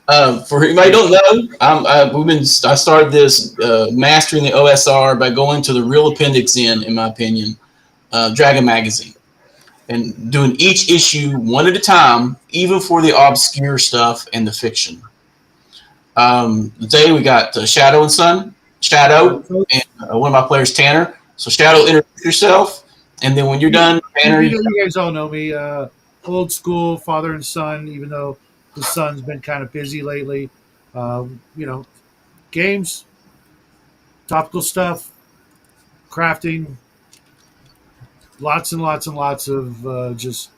For anybody who don't know, I started this mastering the OSR by going to the real appendix in my opinion, Dragon Magazine, and doing each issue one at a time, even for the obscure stuff and the fiction. Today we got Shadow and Sun, Shadow, and one of my players, Tanner. So Shadow, introduce yourself, and then when you're done, Tanner, You guys all know me. Old school father and son, even though the son's been kind of busy lately. You know, games, topical stuff, crafting, lots and lots and lots of just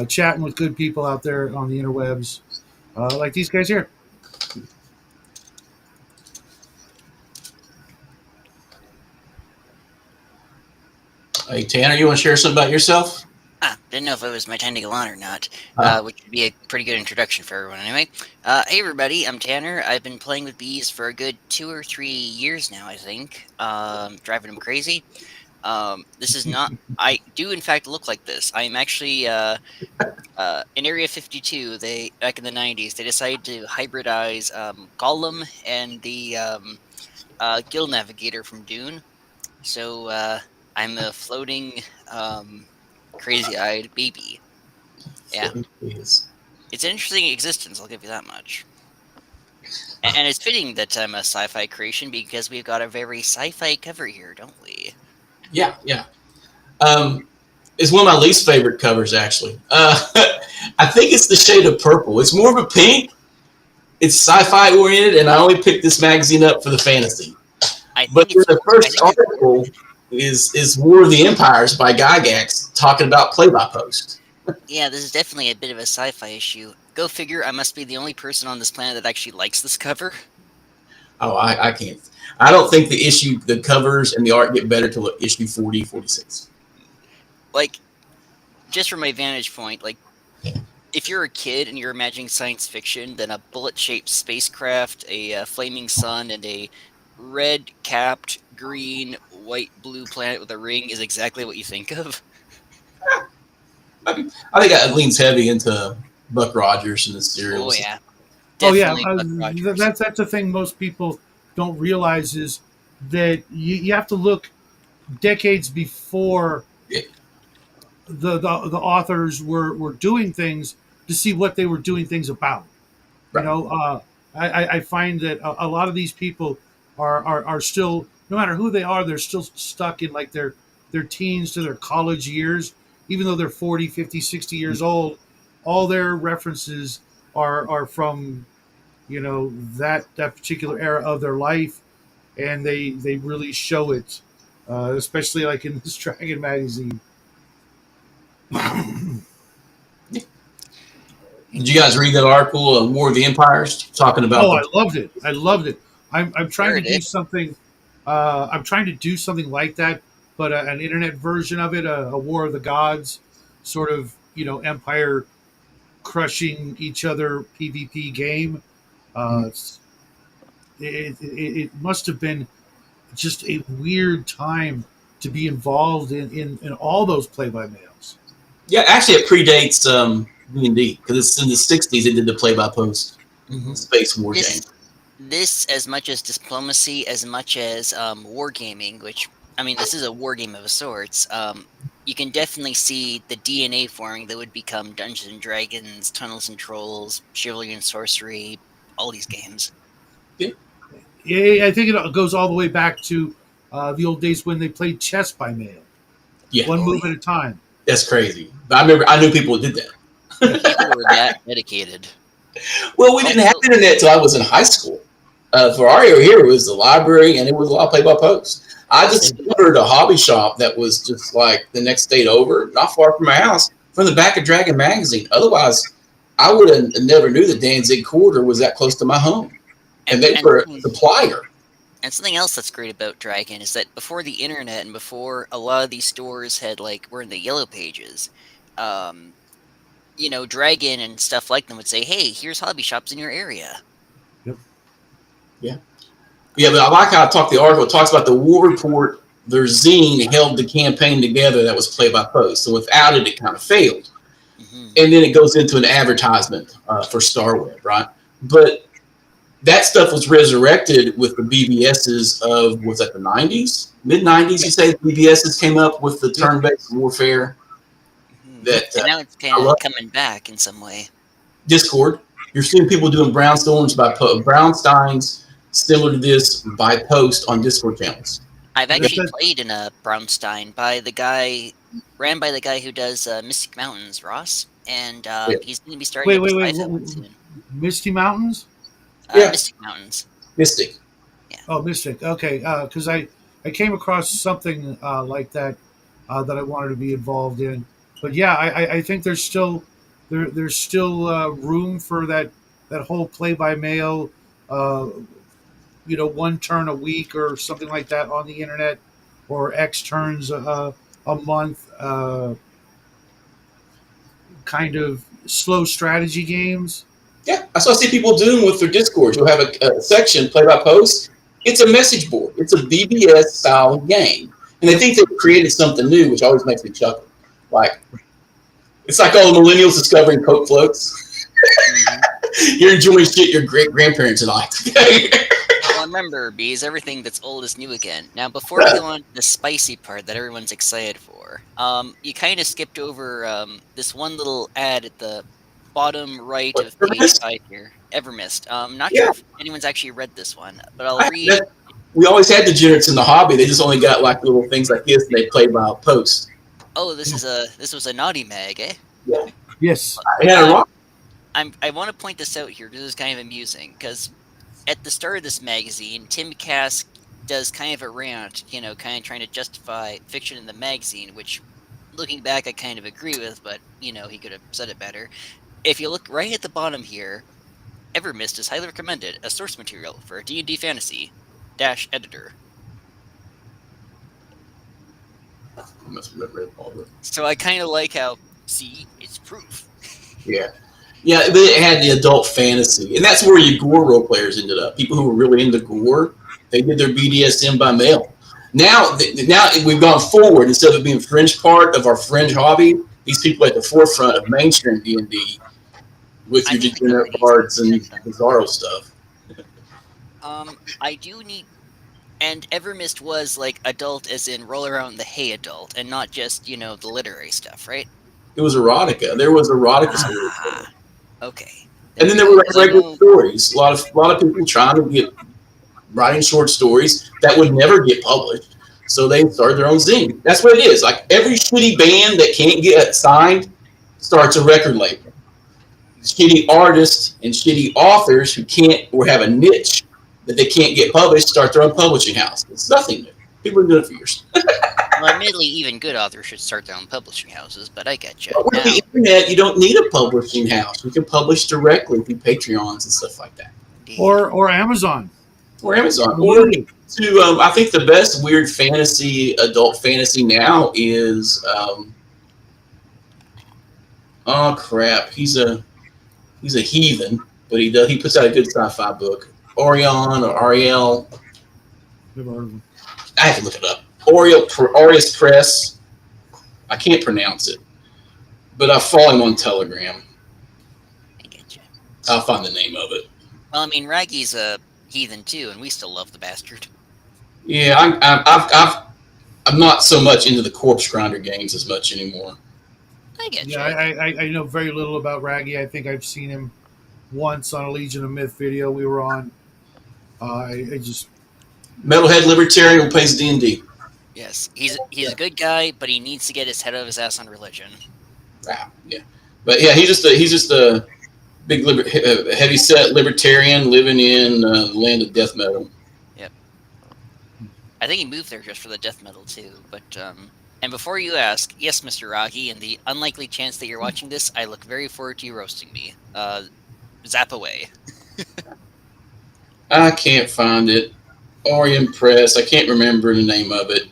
chatting with good people out there on the interwebs, like these guys here. hey Tanner, you want to share something about yourself? Didn't know if it was my time to go on or not, Uh, which would be a pretty good introduction for everyone anyway. Hey everybody, I'm Tanner. I've been playing with bees for a good 2 or 3 years now, I think. Driving them crazy. This is not. I do in fact look like this. I am actually in Area 52. They back in the 90s they decided to hybridize Gollum and the Guild Navigator from Dune. So I'm a floating crazy-eyed baby. Yeah, it's an interesting existence. I'll give you that much. And it's fitting that I'm a sci-fi creation because we've got a very sci-fi cover here, don't we? yeah, yeah. Um, it's one of my least favorite covers, actually. I think it's the shade of purple. It's more of a pink. It's sci-fi oriented, and I only picked this magazine up for the fantasy. I But think it's. the I first think it's. article is War of the Empires by Gygax, talking about play by post. Yeah, this is definitely a bit of a sci-fi issue. Go figure. I must be the only person on this planet that actually likes this cover. Oh, I can't. I don't think the covers and the art get better till issue 40, 46. Like, just from my vantage point, like, if you're a kid and you're imagining science fiction, then a bullet-shaped spacecraft, a flaming sun, and a red-capped, green, white, blue planet with a ring is exactly what you think of. I think it leans heavy into Buck Rogers and the Oh serials. yeah, Oh yeah, definitely Buck Rogers. that's the thing most people don't realize is that you have to look decades before Yeah, the authors were doing things to see what they were doing things about. You right. know, I find that a lot of these people are still, no matter who they are, they're still stuck in like their teens to their college years, even though they're 40, 50, 60 years old. All their references are from, that particular era of their life, and they really show it, especially like in this Dragon magazine. Did you guys read that article, War of the Empires, talking about Oh, the? I loved it. I loved it. I'm trying Sure to do did. something. I'm trying to do something like that, but an internet version of it, a War of the Gods, sort of, empire crushing each other PvP game. It's- it must have been just a weird time to be involved in all those play by mails. Yeah, actually, it predates D&D because it's in the '60s. They did the play-by-post Hmm. space war game. This as much as diplomacy, as much as wargaming, which I mean, this is a war game of sorts. You can definitely see the DNA forming that would become Dungeons and Dragons, Tunnels and Trolls, Chivalry and Sorcery, all these games. Yeah, Yeah, I think it goes all the way back to the old days when they played chess by mail, yeah, one Oh move yeah, at a time. that's crazy. But I knew people who did that. people were that dedicated. Well, we didn't have Also, internet till I was in high school. For our area here, it was the library, and it was a lot of play-by-post. I discovered a hobby shop that was just like the next state over, not far from my house, from the back of Dragon magazine. Otherwise, I would have never knew that Danzig Quarter was that close to my home, and and they and were a something, supplier. and something else that's great about Dragon is that before the internet and before a lot of these stores had like were in the yellow pages, um, Dragon and stuff like them would say, "Hey, here's hobby shops in your area." Yep. Yeah, yeah, but I like how I talked. The article talks about the war report. Their zine held the campaign together. That was play-by-post. So without it, it kind of failed. Hmm. And then it goes into an advertisement for Starweb, right? but that stuff was resurrected with the BBSs of, was that the 90s? Mid-90s, you say the BBSs came up with the Yep. turn-based warfare that And now it's I kind love. of coming back in some way. Discord. You're seeing people doing brownsteins similar to this by post on Discord channels. I've That, actually that, played in a Brownstein ran by the guy who does Mystic Mountains, Ross, and Yeah. he's going to be starting wait, up a wait, wait. sci-fi one soon. Misty Mountains? Yeah. Mystic Mountains. Mystic. Oh, Mystic. Okay, because I came across something like that that I wanted to be involved in. But yeah, I think there's still room for that whole play by mail, uh, one turn a week or something like that on the internet, or X turns a month, kind of slow strategy games. Yeah, that's what I see people doing with their Discord. You'll have a section play by post. It's a message board. It's a BBS style game, and they think they've created something new, which always makes me chuckle. Like it's like all the millennials discovering Coke floats. Mm-hmm. You're enjoying shit your great grandparents and I. Well, remember, Bees, everything that's old is new again. Now, before we go on to the spicy part that everyone's excited for, you kind of skipped over this one little ad at the bottom right of page 5 here. Evermist. Not Yeah. sure if anyone's actually read this one, but I'll I, read. that, we always had degenerates in the hobby. They just only got like little things like this, and they play by post. Oh, this was a naughty mag, eh? Yeah, Yes. I had a rock. I want to point this out here because it's kind of amusing. Because at the start of this magazine, Tim Kask does kind of a rant, kind of trying to justify fiction in the magazine, which, looking back, I kind of agree with, but he could have said it better. If you look right at the bottom here, Evermist is highly recommended as source material for D&D fantasy - editor. I must have read all of it. So I kind of like how, see, it's proof. Yeah. Yeah, but it had the adult fantasy, and that's where your gore role players ended up. People who were really into gore, they did their BDSM by mail. Now we've gone forward. Instead of being fringe part of our fringe hobby, these people are at the forefront of mainstream D&D with your degenerate bards and bizarro stuff. I do need, and Evermist was like adult, as in roll around the hay adult, and not just the literary stuff, right? It was erotica. There was erotica stories. Ah, okay. And then there were like regular stories. A lot of people trying to get writing short stories that would never get published. So they started their own zine. That's what it is. Like every shitty band that can't get signed starts a record label. Shitty artists and shitty authors who can't or have a niche that they can't get published start their own publishing house. It's nothing new. People have been doing it for years. Well, admittedly, even good authors should start their own publishing houses, but I get you. But with the internet, you don't need a publishing house. You can publish directly through Patreons and stuff like that. Or Amazon. Or Amazon. Or to, I think the best weird fantasy, adult fantasy now is, oh crap, he's a heathen, but he puts out a good sci-fi book. Orion or Ariel. I have to look it up. Aureus Press. I can't pronounce it, but I follow him on Telegram. I get you. I'll find the name of it. Well, I mean, Raggy's a heathen too, and we still love the bastard. Yeah, I'm not so much into the corpse grinder games as much anymore. I get you. Yeah, I know very little about Raggy. I think I've seen him once on a Legion of Myth video we were on. I just Metalhead libertarian who plays D&D. Yes, he's a good guy, but he needs to get his head out of his ass on religion. Yeah, but yeah, he's just a big heavy set libertarian living in the land of death metal. Yep. I think he moved there just for the death metal too. But and before you ask, yes, Mr. Rocky, in the unlikely chance that you're watching this, I look very forward to you roasting me. Zap away. I can't find it. Orient Press. I can't remember the name of it.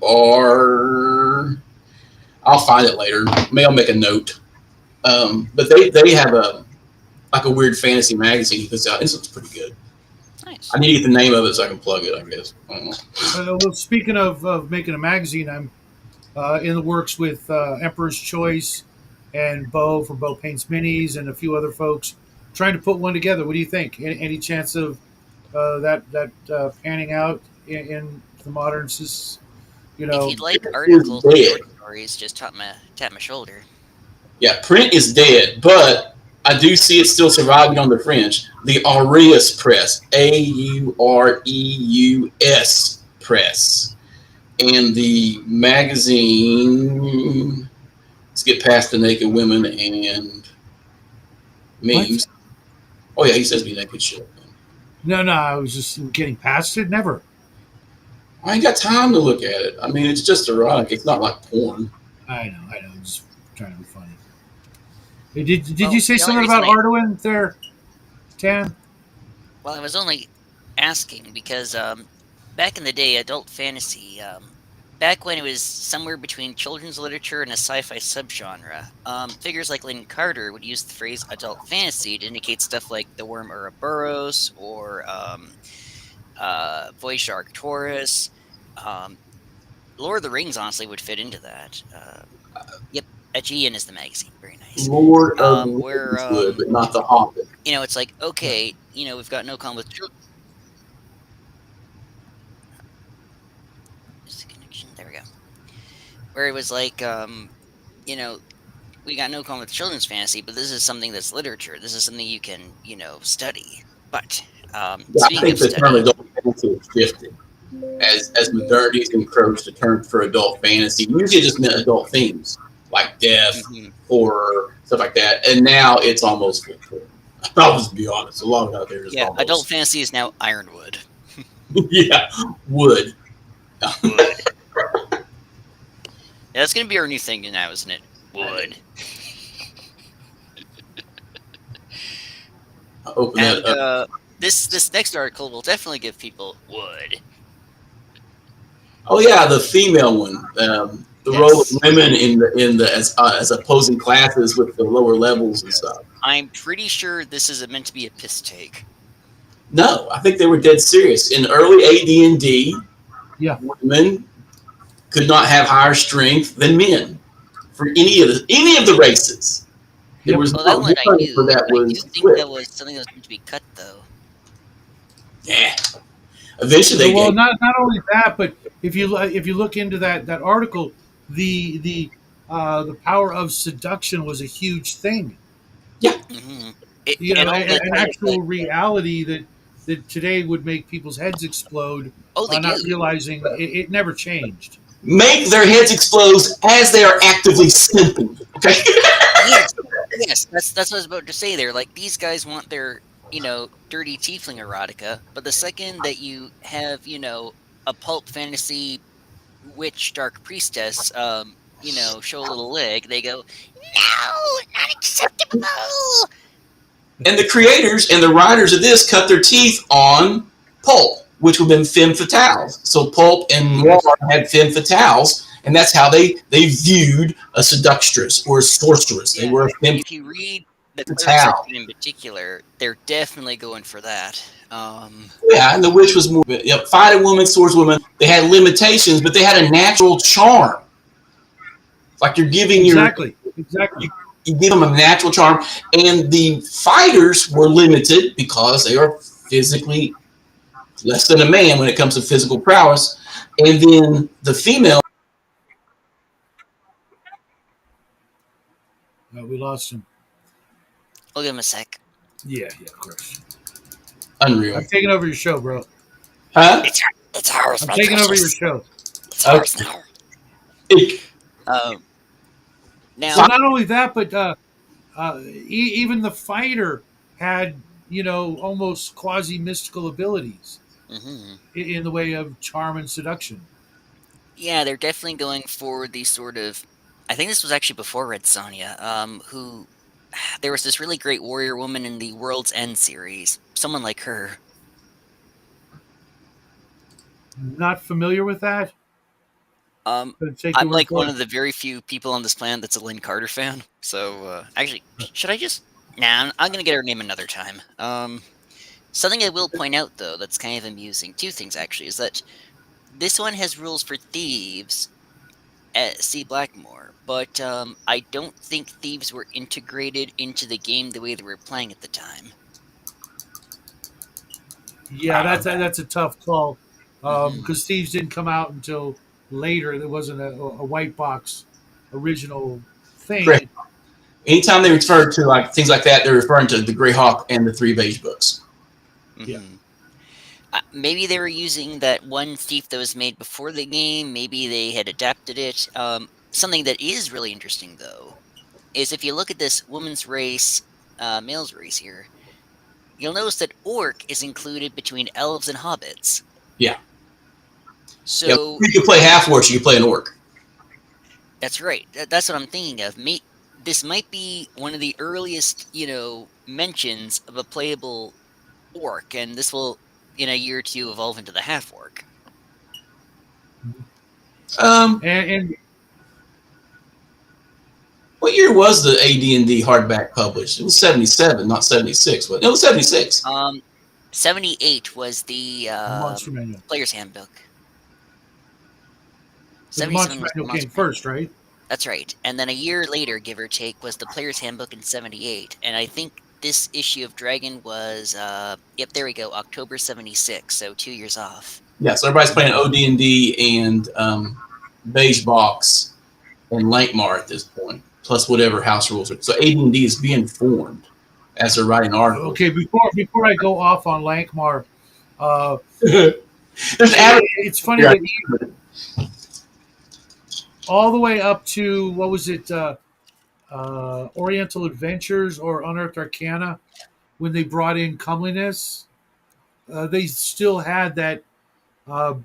AUR. I'll find it later. Maybe I'll make a note. But they have a weird fantasy magazine he puts out. This looks pretty good. Nice. I need to get the name of it so I can plug it, I guess. I don't know. well, speaking of making a magazine, I'm in the works with Emperor's Choice and Bo from Bo Paints Minis and a few other folks trying to put one together. What do you think? Any chance of that panning out in the modern, you If know? you'd like It's articles and dead. short stories, just tap my shoulder. Yeah, print is dead, but I do see it still surviving on the fringe. The Aureus Press, Aureus Press, and the magazine. Let's get past the naked women and What? memes. Oh yeah, he says be naked shit. No, no. I was just getting past it. Never. I ain't got time to look at it. I mean, it's just erotic. It's not like porn. I know. I know. I'm just trying to be funny. Hey, did you Well, say the only something reason about I Arduin there, Tan? well, I was only asking because back in the day, adult fantasy, back when it was somewhere between children's literature and a sci-fi subgenre, figures like Lynn Carter would use the phrase adult fantasy to indicate stuff like the worm Ouroboros or Voyage to Arcturus. Um, Lord of the Rings honestly would fit into that. Yep, Aegean is the magazine. Very nice. Lord of the Where Rings would, but not the Hobbit. it's like okay, we've got no common with children. Is the connection? There we go. Where it was like, you know, we got no common with children's fantasy, but this is something that's literature. This is something you can, study. But Yeah, I speaking think of the term study, adult fantasy is shifted as modernity's encroached the term for adult fantasy. Usually, it just meant adult themes like death, mhm, horror, stuff like that. And now it's almost full porn. I'll just be honest. A lot of it out there is yeah, adult almost fantasy is now Ironwood. yeah wood. Wood. Yeah, that's gonna be our new thing now, isn't it? Wood. I'll open that And up. this next article will definitely give people wood. Oh yeah, the female one. The role of Yes. women in the as opposing classes with the lower levels and stuff. I'm pretty sure this is meant to be a piss take. No, I think they were dead serious. In early AD&D, Yeah. women could not have higher strength than men for any of the races. There Yep. was Well, that not one I one for knew, that but I do was think that flipped. was something that was meant to be cut, though. Yeah. Eventually they Well, gave. not only that, but if you look into that article, the power of seduction was a huge thing. Yeah. Hmm. You And know, all the an titles like, actual reality that today would make people's heads explode, oh, they not do. realizing it never changed. Make their heads explode as they are actively simping. Okay. Yes, yes, that's what I was about to say there. Like these guys want their, dirty tiefling erotica, but the second that you have, a pulp fantasy witch dark priestess, show a little leg, they go, no, not acceptable. And the creators and the writers of this cut their teeth on pulp, which would have been femme fatales. So pulp and noir Yes, had femme fatales, and that's how they viewed a seductress or a sorceress. They Yeah, were a femme if you read the cleric fatale. section in particular, they're definitely going for that. Yeah, and the witch was more fighting woman, swordswoman. They had limitations, but they had a natural charm. Like you're giving exactly, exactly. you give them a natural charm, and the fighters were limited because they are physically less than a man when it comes to physical prowess. And then the female, We lost him. I'll give him a sec. Yeah, yeah, of course. unreal. I'm taking over your show, bro. Huh? It's ours, I'm my taking over your precious. show. It's ours Okay. now. It, Um, Well, now, not only that, but even the fighter had, almost quasi mystical abilities mhm. in the way of charm and seduction. Yeah, they're definitely going for the sort of. I think this was actually before Red Sonja. Who there was this really great warrior woman in the World's End series. Someone like her. Not familiar with that, Um, but take your I'm word like for one it. of the very few people on this planet that's a Lynn Carter fan. So actually, should I just? Nah, I'm gonna get her name another time. Something I will point out though that's kind of amusing. Two things actually is that this one has rules for thieves, at C Blackmore, but I don't think thieves were integrated into the game the way they were playing at the time. Yeah, that's a tough call Hmm. because Thieves didn't come out until later. There wasn't a white box original Correct. thing. Anytime they But refer to like things like that, they're referring to the Greyhawk and the Three Beige books. yeah, Hmm. Maybe they were using that one thief that was made before the game. Maybe they had adapted it. Something that is really interesting, though, is if you look at this woman's race, male's race here, you'll notice that orc is included between elves and hobbits. Yeah, yeah. So You can play half orcs, you can play an orc. that's right. That's what I'm thinking of. This might be one of the earliest, mentions of a playable orc, and this will, in a year or two, evolve into the half orc. Um, and what year was the AD&D hardback published? It was 77, not 76. But it was 76. Um, 78 was the the Monster Manual. player's handbook. But the Monster 77 was the Manual came monster first, manual. right? That's right. And then a year later, give or take, was the player's handbook in 78. And I think this issue of Dragon was, yep, there we go, October 76. So 2 years off. Yeah, so everybody's playing OD&D and Beige Box and Lankmar at this point, plus whatever house rules are. So AD&D is being formed as they're writing articles. Okay, before I go off on Lankmar, uh, There's it's funny that all the way up to what was it, Oriental Adventures or Unearthed Arcana, when they brought in comeliness, they still had that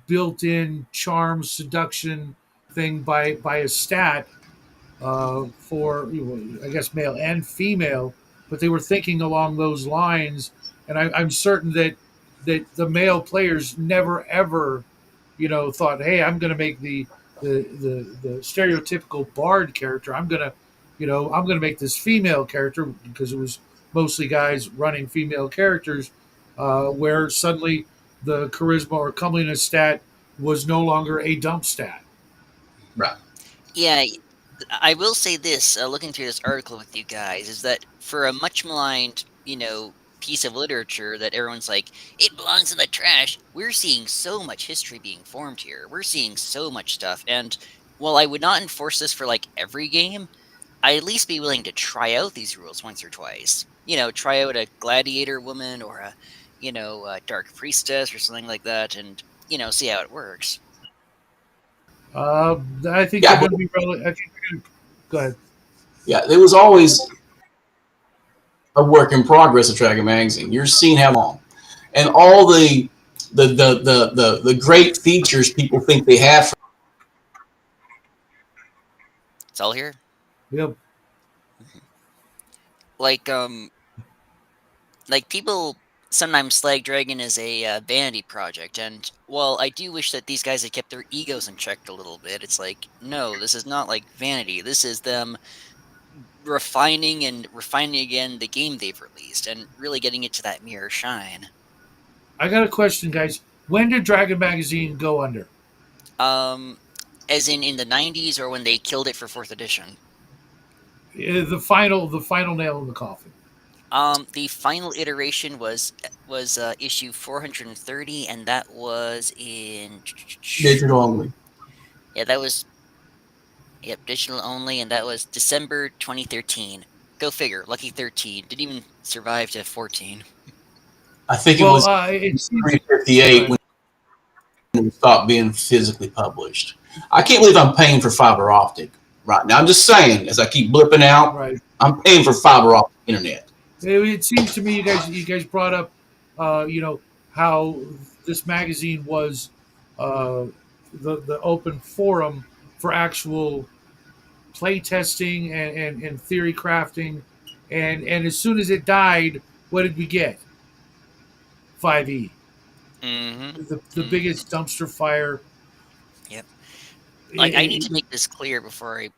built-in charm seduction thing by a stat for I guess male and female, but they were thinking along those lines, and I'm certain that the male players never ever, thought, hey, I'm going to make the stereotypical bard character. I'm going to make this female character because it was mostly guys running female characters, where suddenly the charisma or comeliness stat was no longer a dump stat. right. Yeah, I will say this, looking through this article with you guys, is that for a much maligned, piece of literature that everyone's like, it belongs in the trash, we're seeing so much history being formed here. We're seeing so much stuff. And while I would not enforce this for like every game, I at least be willing to try out these rules once or twice. Try out a gladiator woman or a dark priestess or something like that and, see how it works. I think they're Yeah, going to be I think they're going to go ahead. yeah. There was always a work in progress of Dragon Magazine. You're seeing how long, and all the great features people think they have. It's all here. Yep. Mhm. Like, people sometimes slag Dragon as a vanity project, and while I do wish that these guys had kept their egos in check a little bit, it's like, no, this is not like vanity. This is them refining and refining again the game they've released and really getting it to that mirror shine. I got a question, guys. When did Dragon Magazine go under? Um, as in the 90s or when they killed it for fourth edition. The final nail in the coffin. The final iteration was issue 430, and that was in Digital only. yeah, that was yep, digital only, and that was December 2013. Go figure. Lucky 13 didn't even survive to 14. I think it Well, was it seems. Go 358 ahead. when it stopped being physically published. I can't believe I'm paying for fiber optic right now. I'm just saying, as I keep blipping out, Right. I'm paying for fiber optic internet. It seems to me you guys brought up, how this magazine was uh, the open forum for actual play testing and theory crafting, and as soon as it died, what did we get? 5e, Mm-hmm. the Mm-hmm. biggest dumpster fire. Yep. Like, I need I to make this clear before I,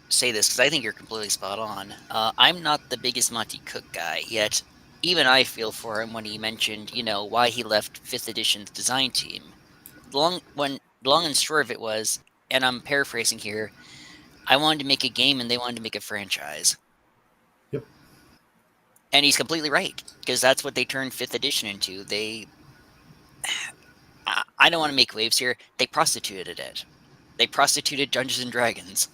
say this because I think you're completely spot on. I'm not the biggest Monty Cook guy, yet even I feel for him when he mentioned, why he left fifth edition's design team. The long and short of it was and I'm paraphrasing here, I wanted to make a game and they wanted to make a franchise. Yep. And he's completely right, because that's what they turned 5th edition into. I don't want to make waves here. They prostituted it. They prostituted Dungeons and Dragons.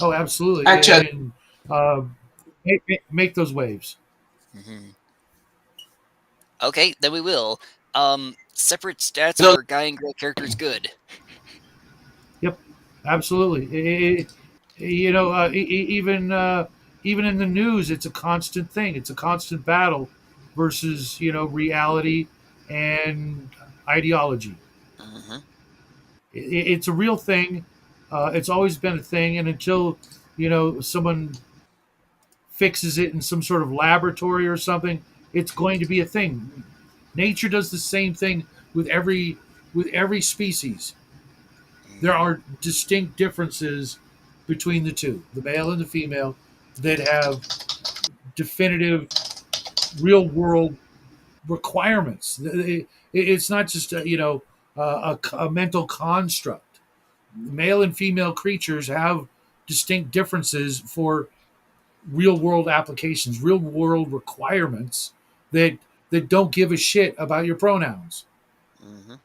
Oh, absolutely. Actually, And make those waves. Hmm. Okay, then we will. Separate stats I don't for guy and girl characters. Good. Yep, absolutely. Even even in the news, it's a constant thing. It's a constant battle versus reality and ideology. Hmm. It's a real thing. It's always been a thing, and until someone fixes it in some sort of laboratory or something, it's going to be a thing. Nature does the same thing with every species. There are distinct differences between the two, the male and the female, that have definitive real world requirements. It's not just a mental construct. Male and female creatures have distinct differences for real world applications, real world requirements that don't give a shit about your pronouns. Hmm.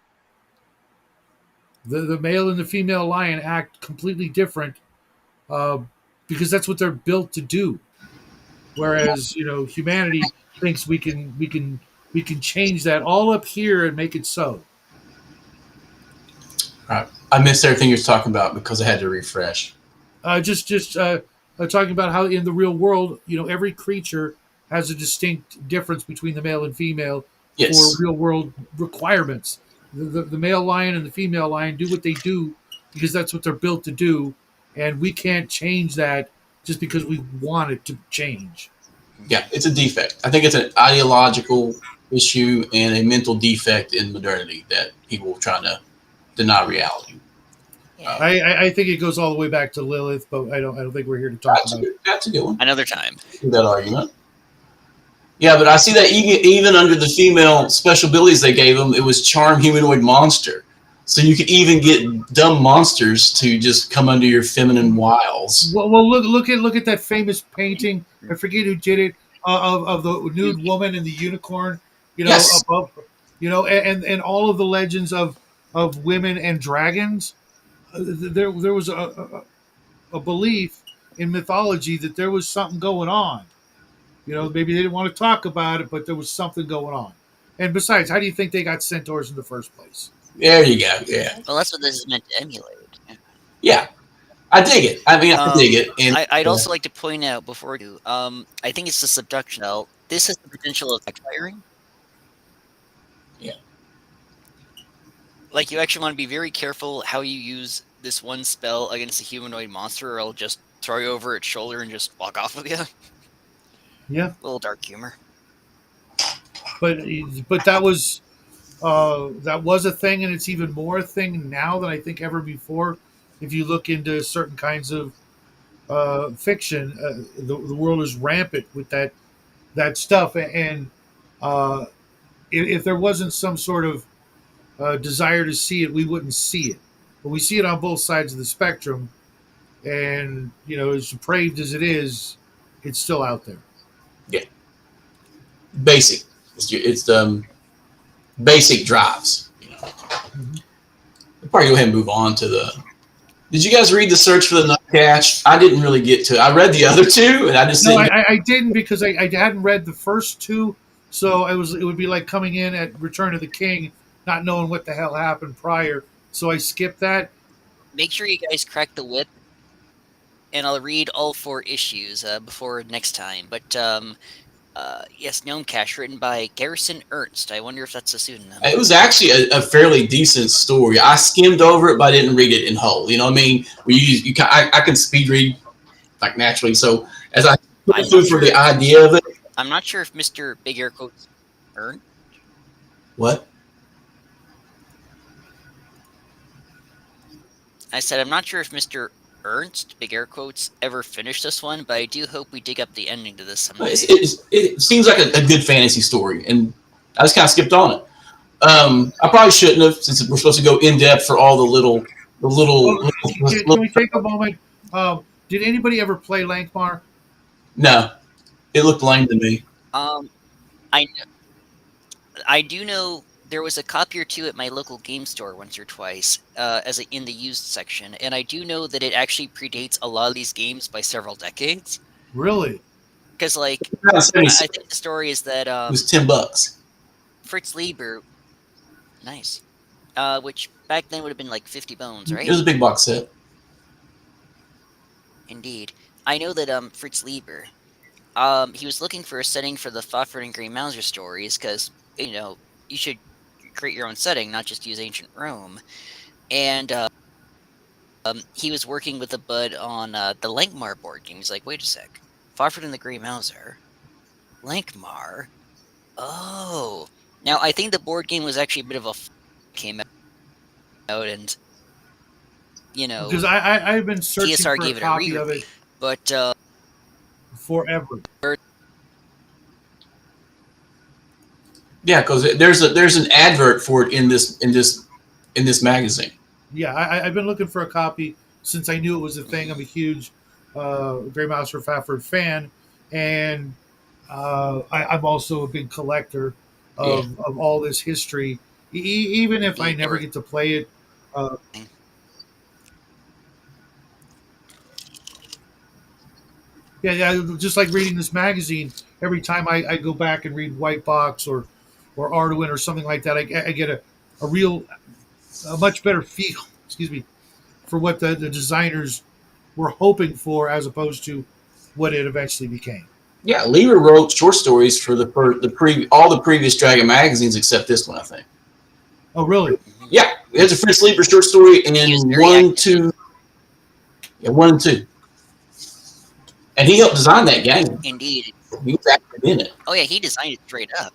The male and the female lion act completely different, uh, because that's what they're built to do. Whereas humanity thinks we can change that all up here and make it so. right. I missed everything you were talking about because I had to refresh. Just talking about how in the real world, every creature has a distinct difference between the male and female for Yes. real world requirements. The male lion and the female lion do what they do because that's what they're built to do, and we can't change that just because we want it to change. Yeah, it's a defect. I think it's an ideological issue and a mental defect in modernity that people are trying to deny reality. Yeah. I think it goes all the way back to Lilith, but I don't think we're here to talk about. That's a good one. Another time. That argument. Yeah, but I see that even under the female special abilities they gave them, it was charm humanoid monster. So you could even get dumb monsters to just come under your feminine wiles. Well, look at that famous painting. I forget who did it, of the nude woman and the unicorn. Yes. Above, and all of the legends of women and dragons. There was a belief in mythology that there was something going on. Maybe they didn't want to talk about it, but there was something going on. And besides, how do you think they got centaurs in the first place? There you go. Yeah. Well, that's what this is meant to emulate. Yeah. I dig it. I mean, I dig it. And I'd also like to point out before you, I think it's the subduction. Now, this has the potential of backfiring. Yeah. Like, you actually want to be very careful how you use this one spell against a humanoid monster, or it'll just throw you over its shoulder and just walk off with you. Yeah, A little dark humor. but that was a thing, and it's even more a thing now than I think ever before. If you look into certain kinds of fiction, the world is rampant with that stuff, and uh, if there wasn't some sort of desire to see it, we wouldn't see it. But we see it on both sides of the spectrum, and as depraved as it is, it's still out there. yeah, basic. It's basic drives. Mhm. We'll probably go ahead and move on to the. Did you guys read the Search for the Nutcatch? I didn't really get to it. I read the other two, and I just No, didn't. I didn't because I hadn't read the first two, so it would be like coming in at Return of the King, not knowing what the hell happened prior. So I skipped that. Make sure you guys crack the whip, and I'll read all 4 issues before next time. But yes, Gnome Cache, written by Garrison Ernst. I wonder if that's a pseudonym. It was actually a fairly decent story. I skimmed over it, but I didn't read it in whole. You know what I mean? I can speed read like naturally. So as I I'm flew not for sure. the idea of it, I'm not sure if Mr. Big Air Quotes Ernst. what? I said I'm not sure if Mr. Ernst, big air quotes, ever finished this one, but I do hope we dig up the ending to this someday. It seems like a good fantasy story, and I just kind of skipped on it. I probably shouldn't have, since we're supposed to go in depth for all the little the little, Well, can little we take a moment? Did anybody ever play Lankmar? no, it looked lame to me. Um, I I do know there was a copy or two at my local game store once or twice, in the used section, and I do know that it actually predates a lot of these games by several decades. Really? Because, like, It was I think the story is that $10. Fritz Lieber, nice, which back then would have been like 50 bones, It right? was a big box set. Indeed. I know that Fritz Lieber, he was looking for a setting for the Fafhrd and Grey Mouser stories because you should create your own setting, not just use ancient Rome. And he was working with a bud on the Lankmar board game. He's like, wait a sec, Fafhrd and the Grey Mouser, Lankmar. Oh, now I think the board game was actually a bit of a came out, and Because I've been searching TSR for a gave it a copy of it re-release, but forever. Yeah, because there's an advert for it in this magazine. Yeah, I've been looking for a copy since I knew it was a thing. I'm a huge Grey Mouser Fafhrd fan, and I'm also a big collector Yeah, of all this history. Even if I never or get to play it, uh, yeah, just like reading this magazine. Every time I go back and read White Box or Arduin or something like that, I get a real a much better feel. Excuse me, for what the designers were hoping for as opposed to what it eventually became. yeah. Lever wrote short stories for all the previous Dragon magazines except this one, I think. Oh, really? mhm. Yeah, there's a Fritz Lieber short story He was in very one, active. two, yeah, 1 and 2, and he helped design that game. Indeed. He was active in it. Oh yeah, he designed it straight up.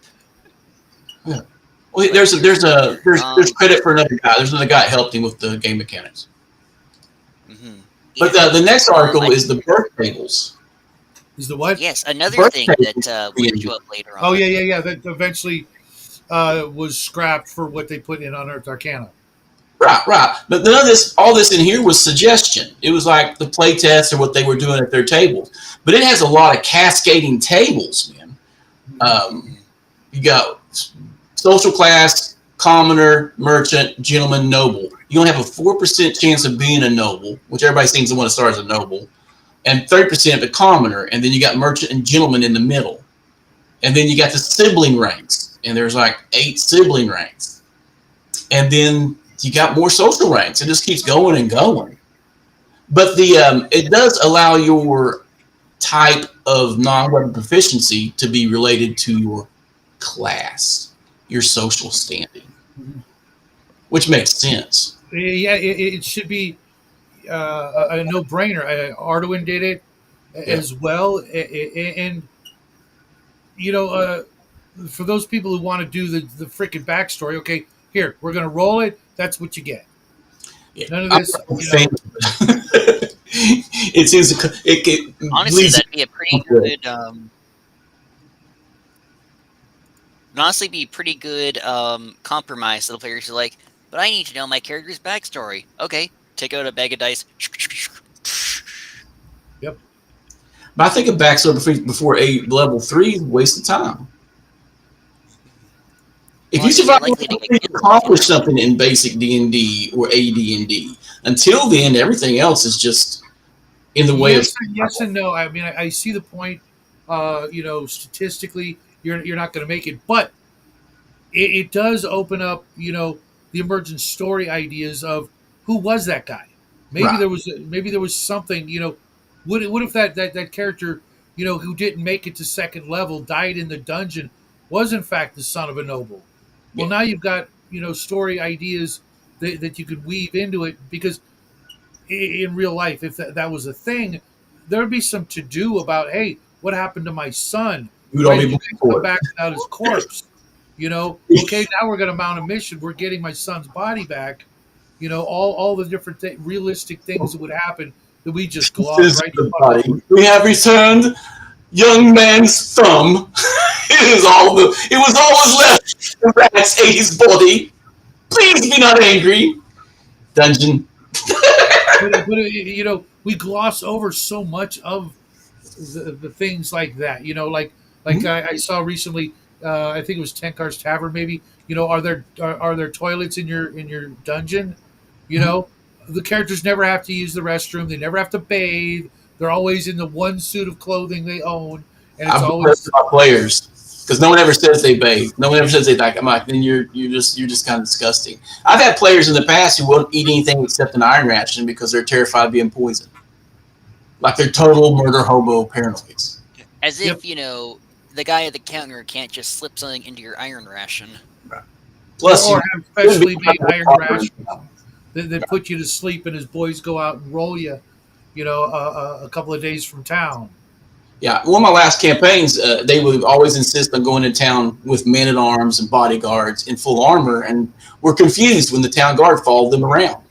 Yeah. Well, Quite a there's few years later. there's credit for another guy. There's another guy that helped him with the game mechanics. Mhm. But Yeah. the next article I is the birth tables. Is the what? Yes, another Birth thing tables that would show up later Oh, on. yeah. That eventually was scrapped for what they put in Unearthed Arcana. Right, right. But none of this, all this in here was suggestion. It was like the play tests or what they were doing at their tables. But it has a lot of cascading tables, man. Mhm. You got social class, commoner, merchant, gentleman, noble. You only have a 4% chance of being a noble, which everybody seems to want to start as a noble, and 30% of a commoner. And then you got merchant and gentleman in the middle. And then you got the sibling ranks, and there's like 8 sibling ranks. And then you got more social ranks. It just keeps going and going. But it does allow your type of non-weapon proficiency to be related to your class, your social standing, Mhm. which makes sense. Yeah, it should be a no brainer. Arduin did it Yeah. as well. And, you know, for those people who want to do the freaking backstory, okay, here, we're going to roll it. That's what you get. Yeah. None of I'm this, not a fan. It seems it Honestly, leads that'd be a pretty good. Would honestly be a pretty good compromise to the players who are like, but I need to know my character's backstory. Okay, take out a bag of dice. yep. But I think a backstory before level 3 is a waste of time. If Well, you I mean, you're survive, likely to get you killed. accomplish something in basic D&D or AD&D. Until then, everything else is just in the way of Yes and no. I mean, I see the point. Statistically, you're not going to make it, but it does open up, the emergent story ideas of who was that guy. right. Maybe there was something. What if that character, who didn't make it to second level, died in the dungeon, was in fact the son of a noble. Yeah. Well, now you've got story ideas that you could weave into it because in real life, if that was a thing, there'd be some to do about, hey, what happened to my son? You would all Why be did you looking come for back without his corpse? Okay, now we're going to mount a mission. We're getting my son's body back. All the different realistic things that would happen that we just glossed right the fuck body. over. We have returned young man's thumb. It was all that was left. The rats ate his body. Please be not angry. Dungeon. We gloss over so much of the things like that. Like Mhm. I saw recently. I think it was Tenkar's Tavern. Maybe are there toilets in your dungeon? You Mhm. know, the characters never have to use the restroom. They never have to bathe. They're always in the one suit of clothing they own, and I it's believe that always about players because no one ever says they bathe. No one ever says they like. I'm like, then you're just kind of disgusting. I've had players in the past who won't eat anything except an iron ration because they're terrified of being poisoned. Like they're total murder hobo paranoids. As yep. if, the guy at the counter can't just slip something into your iron ration. or, Plus, you or have shouldn't be specially made fucking with iron copper in rations that put you to sleep, and his boys go out and roll you, a couple of days from town. Yeah, one of my last campaigns, they would always insist on going to town with men at arms and bodyguards in full armor, and were confused when the town guard followed them around.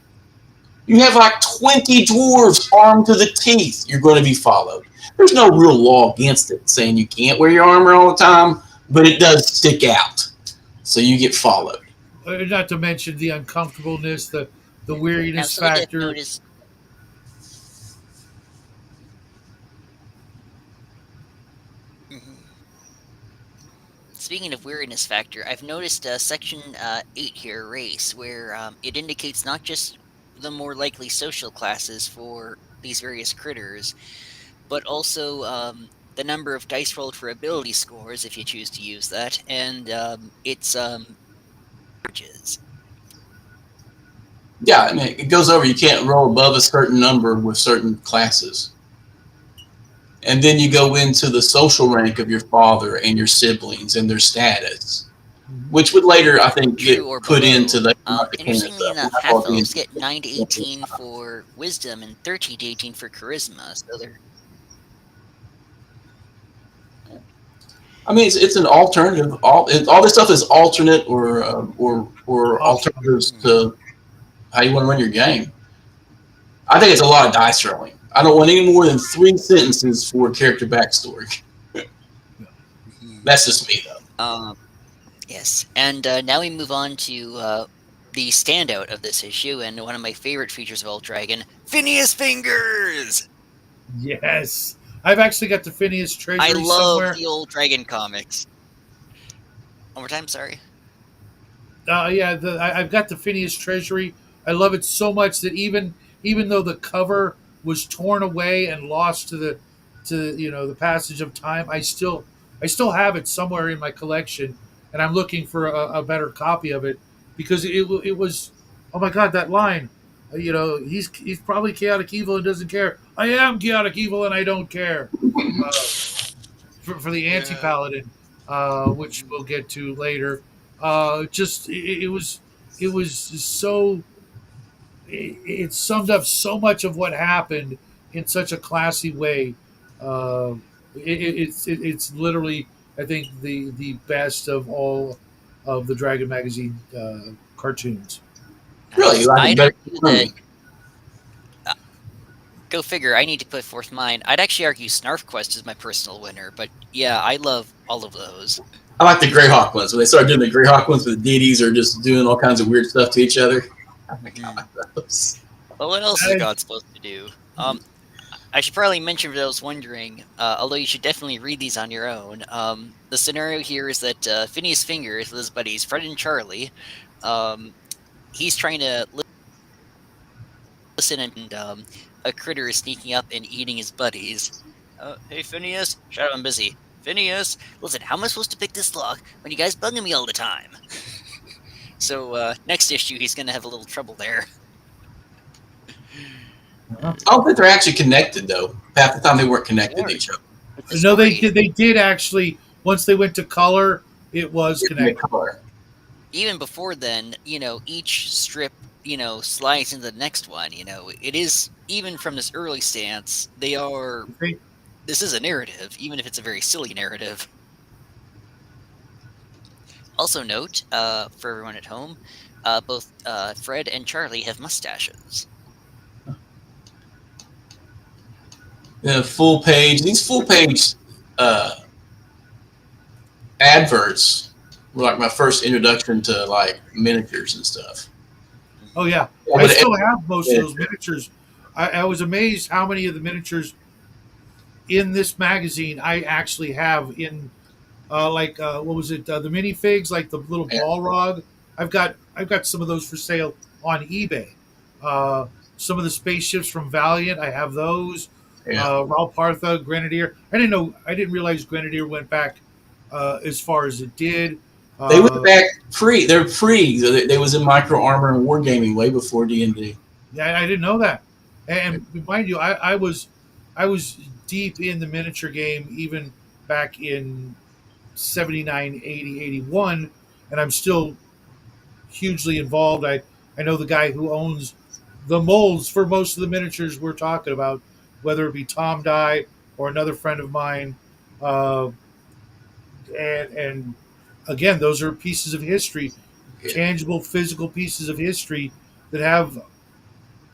You have like 20 dwarves armed to the teeth. You're going to be followed. There's no real law against it saying you can't wear your armor all the time, but it does stick out. So you get followed. Not to mention the uncomfortableness, the Now, weariness something I've factor. noticed. Mhm. Speaking of weariness factor, I've noticed section 8 here, race, where it indicates not just the more likely social classes for these various critters, but also the number of dice rolled for ability scores, if you choose to use that, and its averages. Yeah, I mean, it goes over. You can't roll above a certain number with certain classes. And then you go into the social rank of your father and your siblings and their status, Mhm. which would later, I think, True get or put into below. the canon Interestingly stuff. We're enough, not half going to be elves get into 9 to 18 for wisdom and 13 to 18 for charisma. So they're I mean, it's an alternative. All this stuff is alternate or Optional. alternatives hmm, to how you want to run your game. I think it's a lot of dice rolling. I don't want any more than 3 sentences for character backstory. hmm. That's just me, though. Um, yes. And now we move on to the standout of this issue and one of my favorite features of Old Dragon, Phineas Fingers. Yes, I've actually got the Phineas I Treasury love somewhere. the Old Dragon comics. One more time, sorry. Yeah, I've got the Phineas Treasury. I love it so much that even though the cover was torn away and lost to the passage of time, I still have it somewhere in my collection, and I'm looking for a better copy of it because it was, oh my god, that line. He's probably chaotic evil and doesn't care. I am chaotic evil and I don't care. Uh, for the anti Yeah. paladin, which we'll get to later. Just it was so it summed up so much of what happened in such a classy way. Uh, it's literally, I think, the best of all of the Dragon magazine cartoons. Really, you Nice. like it I'd better argue than that, me. uh, go figure, I need to put forth mine. I'd actually argue Snarf Quest is my personal winner, but yeah, I love all of those. I like the Greyhawk ones. When they started doing the Greyhawk ones with deities or just doing all kinds of weird stuff to each other, I think I Mhm. like those. Well, what else is I, God supposed to do? I should probably mention for those wondering, although you should definitely read these on your own. The scenario here is that Phineas Fingers with his buddies Fred and Charlie, um, he's trying to listen, and a critter is sneaking up and eating his buddies. Hey Phineas, shut up, I'm busy. Phineas, listen, how am I supposed to pick this lock when you guys bugging me all the time? So next issue, he's gonna have a little trouble there. I don't think they're actually connected though. Half the time they weren't connected to Or each other. it's a no, they story. did. They did actually. Once they went to color, it was In the connected. color. Even before then, each strip, slides into the next one. It is, even from this early stance, They, this is a narrative, even if it's a very silly narrative. Also note, for everyone at home, both Fred and Charlie have mustaches. Full page. These full page uh, adverts were like my first introduction to like miniatures and stuff. Oh yeah, Yeah, I but still have most of yeah, those miniatures. I was amazed how many of the miniatures in this magazine I actually have in what was it, the minifigs, like the little yeah, Balrog. I've got some of those for sale on eBay. Uh, some of the spaceships from Valiant, I have those. yeah. Ralpartha, Grenadier. I didn't realize Grenadier went back as far as it did. They went Uh, back free. They're free. They was in Micro Armor and Wargaming way before D&D. yeah, I didn't know that. And mind you, I was deep in the miniature game even back in 79, 80, 81, and I'm still hugely involved. I know the guy who owns the molds for most of the miniatures we're talking about, whether it be Tom Dye or another friend of mine. Uh, and again, those are pieces of history, Yeah, tangible, physical pieces of history that have,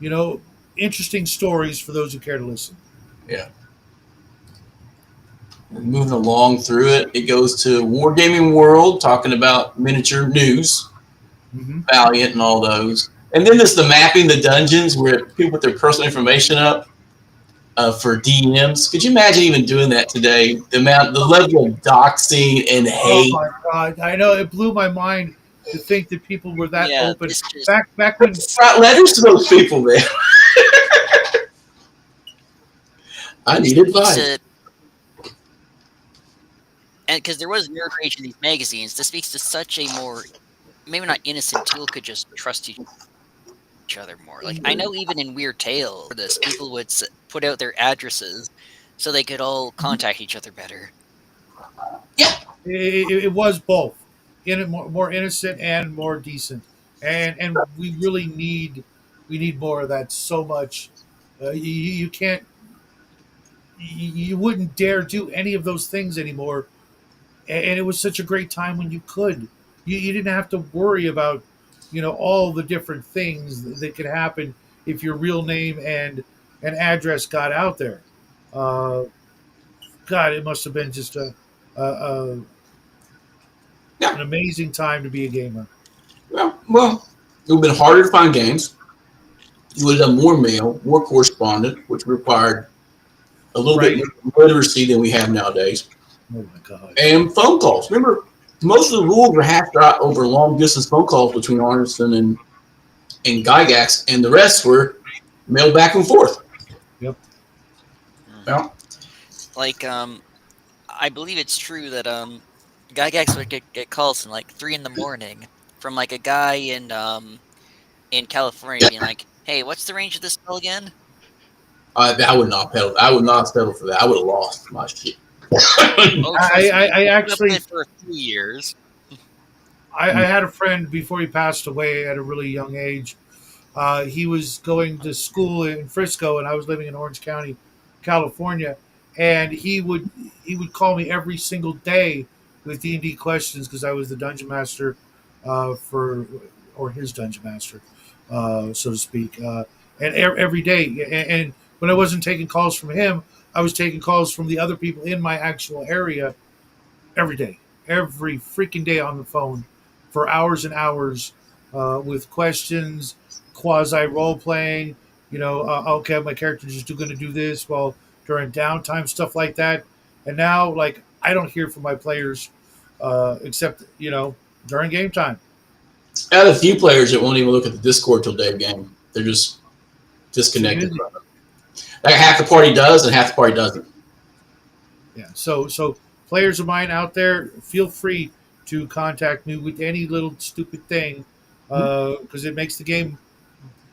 you know, interesting stories for those who care to listen. yeah. Moving along through it, it goes to Wargaming World, talking about miniature news, Hmm. Valiant, and all those. And then there's the mapping the dungeons where people put their personal information up for DMs. Could you imagine even doing that today? The level of doxing and Oh hate. my God! I know it blew my mind to think that people were that Yeah, open. this just Back when Write letters to those people, man. I need speaks advice. to, and because there was nerd rage in these magazines, this speaks to such a more, maybe not innocent, people could just trust each other more. Like I know even in Weird Tales, for this people would put out their addresses so they could all contact each other better. Yeah, it was both, more innocent and more decent, and we need more of that so much. You can't, you wouldn't dare do any of those things anymore, and it was such a great time when you could. You didn't have to worry about, all the different things that could happen if your real name and an address got out there. Uh, God, it must have been just a yeah. an amazing time to be a gamer. Well, it would have been harder to find games. You would have done more mail, more correspondence, which required a little bit Right? more literacy than we have nowadays, Oh my God. and phone calls. Remember, most of the rules were hashed out over long distance phone calls between Arneson and Gygax, and the rest were mailed back and forth. Yep. Hmm. Yeah. Like I believe it's true that Gygax would get calls from like 3 in the morning from like a guy in California being like, "Hey, what's the range of this spell again?" I would not pedal. I would not settle for that. I would have lost my shit. Oh, I, trust I, me, I I put up with actually it for a few years. I had a friend before he passed away at a really young age. He was going to school in Frisco, and I was living in Orange County, California. And he would call me every single day with D&D questions because I was the dungeon master for or his dungeon master, so to speak. And every day, and when I wasn't taking calls from him, I was taking calls from the other people in my actual area every day, every freaking day on the phone for hours and hours with questions, quasi role playing. Okay, my character just going to do this while during downtime, stuff like that. And now, like, I don't hear from my players except during game time. I have a few players that won't even look at the Discord till day of game. They're just Too disconnected busy. from it. Like half the party does, and half the party doesn't. Yeah. So players of mine out there, feel free to contact me with any little stupid thing because it makes the game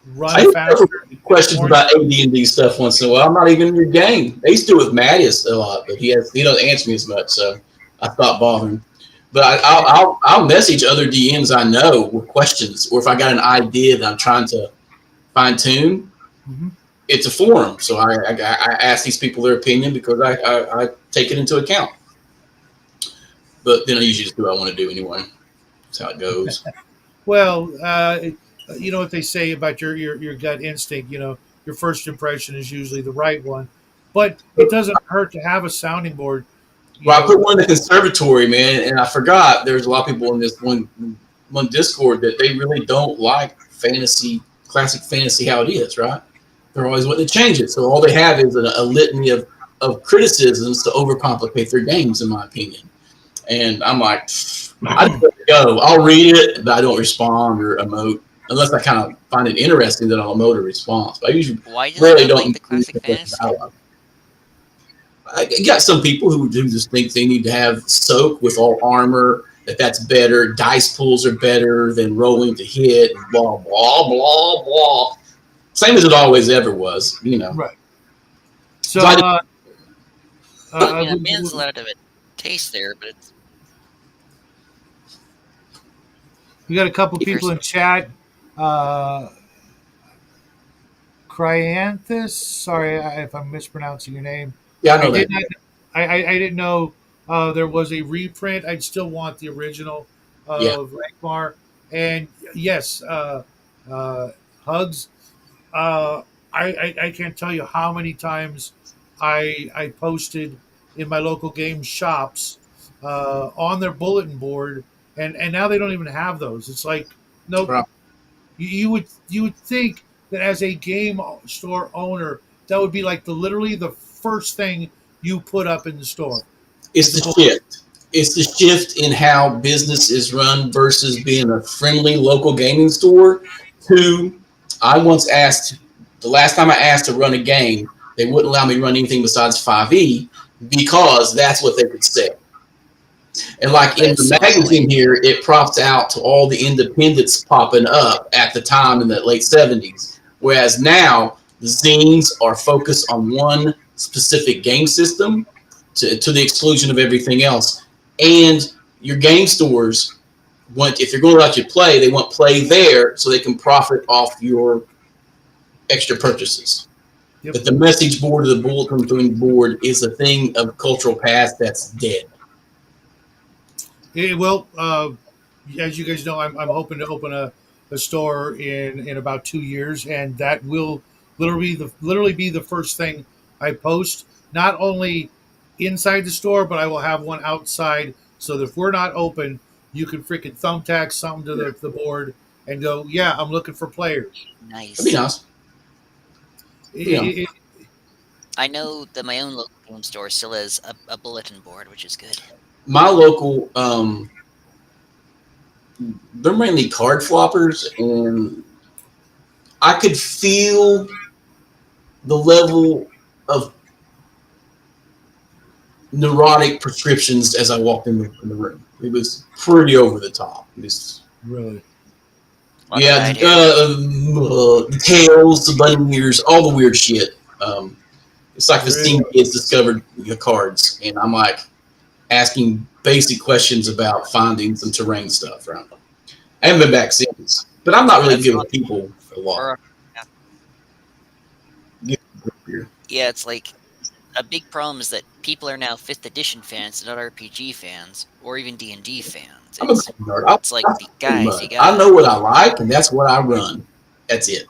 I run used to have faster and questions more about enjoyable. AD&D stuff once in a while. I'm not even in your game. I used to do it with Mattias a lot, but he doesn't answer me as much, so I stopped bothering. But I'll message other DMs I know with questions, or if I got an idea that I'm trying to fine tune. Hmm. It's a forum, so I ask these people their opinion because I take it into account. But then I usually just do what I want to do anyway. That's how it goes. Well, you know what they say about your gut instinct. Your first impression is usually the right one, but it doesn't hurt to have a sounding board. You Well, I put know, one in the conservatory, man, and I forgot there's a lot of people in this one Discord that they really don't like classic fantasy how it is, right? They're always wanting to change it. So all they have is a litany of criticisms to overcomplicate their games, in my opinion. And I'm like, I just let it go. I'll read it, but I don't respond or emote unless I kind of find it interesting. Then I'll emote a response. But I usually Why do they rarely not like don't. the classic fantasy? I got some people who just think they need to have soak with all armor. That's better. Dice pools are better than rolling to hit. Blah blah blah blah. Same as it always ever was, you know. Right. So So, I mean, a man's allowed to have a taste there, but it's we got a couple if you're people in chat. Cryanthus, sorry if I'm mispronouncing your name. yeah, I I know did that. not. I didn't know there was a reprint. I'd still want the original Yeah, of Rankmar. And yes, uh, Hugs. Uh, I can't tell you how many times I posted in my local game shops on their bulletin board, and now they don't even have those. It's like, nope. right. You would think that as a game store owner, that would be like literally the first thing you put up in the store. It's Is the the book. shift. It's the shift in how business is run versus being a friendly local gaming store. To I once asked the last time I asked to run a game, they wouldn't allow me to run anything besides 5e because that's what they could sell. And like in that's the so magazine annoying. here, it props out to all the independents popping up at the time in the late 70s. Whereas now the zines are focused on one specific game system to the exclusion of everything else. And your game stores want, if they're going to let you play, they want play there so they can profit off your extra purchases. Yep. But the message board or the bulletin board is a thing of cultural past that's dead. Well, as you guys know, I'm hoping to open a store in about 2 years, and that will literally be the first thing I post. Not only inside the store, but I will have one outside, so that if we're not open, you can freaking thumbtack something to the board and go, yeah, I'm looking for players. That'd be Nice. nice. You know, It, it, I know that my own local game store still has a bulletin board, which is good. my local, they're mainly card floppers, and I could feel the level of neurotic prescriptions as I walked in the room. It was pretty over the top. It was, really. yeah, Died here. the tails, the bunny ears, all the weird shit. It's like the Really? scene kids discovered the cards, and I'm like asking basic questions about finding some terrain stuff. Right? I haven't been back since, but I'm not really That's good not with people a lot. or yeah, it's like a big problem is that people are now 5th edition fans, not RPG fans, or even D&D fans. I'm a It's nerd. I it's like the guys you I gotta. know what I like, and that's what I run. That's it.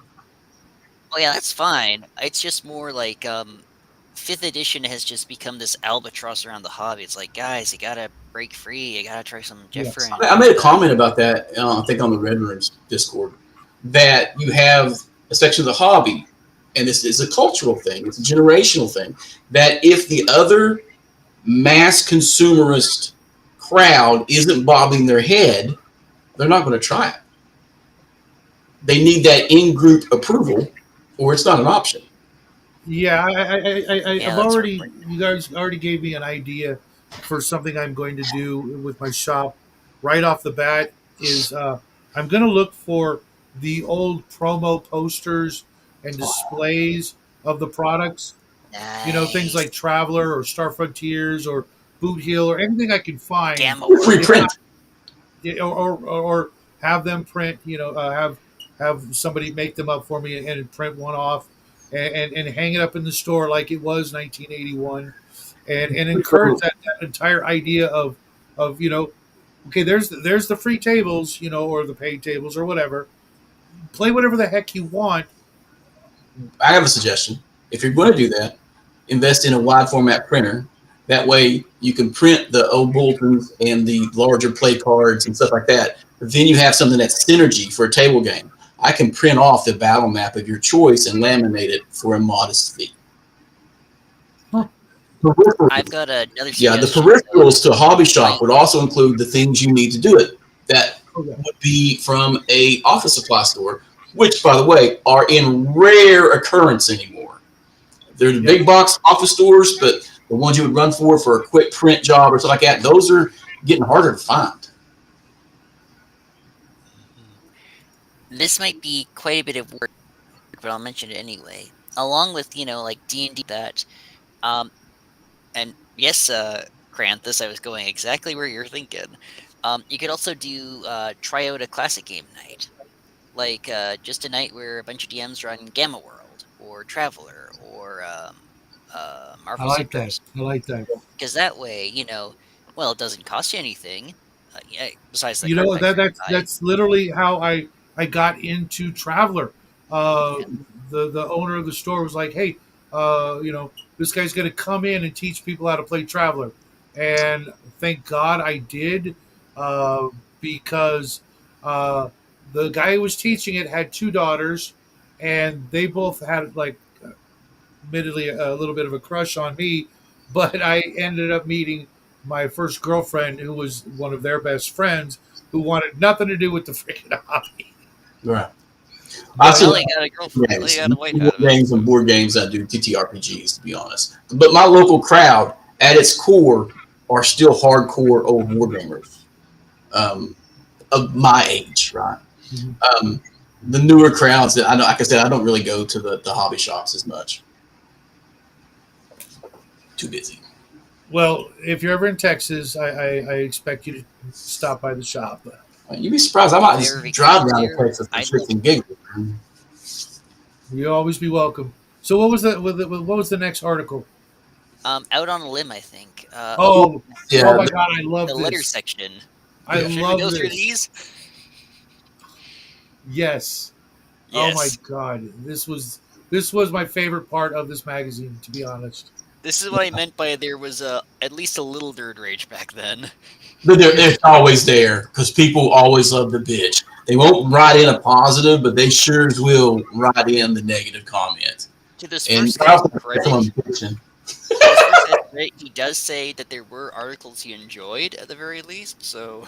Oh yeah, that's fine. It's just more like 5th edition has just become this albatross around the hobby. It's like, guys, you gotta break free. You gotta try something Yes. different. I made a comment about that, I think on the Red Rooms Discord, that you have a section of the hobby, and this is a cultural thing, it's a generational thing, that if the other mass consumerist crowd isn't bobbing their head, they're not going to try it. They need that in-group approval, or it's not an option. Yeah, Yeah, I've that's already. right. You guys already gave me an idea for something I'm going to do with my shop. Right off the bat, is I'm going to look for the old promo posters and displays of the products. You know, things Nice. like Traveler or Star Frontiers or Boot Heel or anything I can find. Gamma Free World. If not, print. or have them print. You know, have somebody make them up for me and print one off and hang it up in the store like it was 1981, and encourage that entire idea of okay, there's the free tables, or the paid tables or whatever. Play whatever the heck you want. I have a suggestion. If you're going to do that, invest in a wide format printer. That way you can print the old bulletins and the larger play cards and stuff like that. Then you have something that's synergy for a table game. I can print off the battle map of your choice and laminate it for a modest fee. Huh. I've got another Yeah, the suggestion. peripherals to a hobby shop would also include the things you need to do it. That Okay. would be from a office supply store, which, by the way, are in rare occurrence anymore. They're the big box office stores, but the ones you would run for a quick print job or something like that, those are getting harder to find. This might be quite a bit of work, but I'll mention it anyway. Along with like D&D that, and yes, Kranthus, I was going exactly where you're thinking. You could also do try out a classic game night, like just a night where a bunch of DMs run Gamma World or Traveler or Marvel I like that. Sectors. I like that. Because that way, well, it doesn't cost you anything. Yeah, besides the You know card back that's literally how I got into Traveler. Yeah. The owner of the store was like, "Hey, this guy's going to come in and teach people how to play Traveler," and thank God I did, because uh, the guy who was teaching it had two daughters, and they both had like, admittedly, a little bit of a crush on me, but I ended up meeting my first girlfriend, who was one of their best friends, who wanted nothing to do with the freaking hobby. Right. But, Well, you got a girlfriend. Well, you got a wife out of it. Games and board games, I do TTRPGs, to be honest. But my local crowd, at its core, are still hardcore old wargamers of my age, right? Mhm. The newer crowds, that I know, like I said, I don't really go to the hobby shops as much. Too busy. Well, if you're ever in Texas, I expect you to stop by the shop. You'd be surprised. I might If just you're drive down to vacation Texas for here, shits and giggles. You'll always be welcome. So, what was the next article? out on a limb, I think. Oh Yeah, my God, I love The letter this. section. I Yeah. Should we love go this. through these? Yes. Yes. Oh my God, this was my favorite part of this magazine, to be honest. This is what I meant by there was at least a little nerd rage back then. But they're always there because people always love the bitch. They won't write in a positive, but they sure as will write in the negative comment. To this And first guy's someone credit, bitching. he does say that there were articles he enjoyed at the very least. So,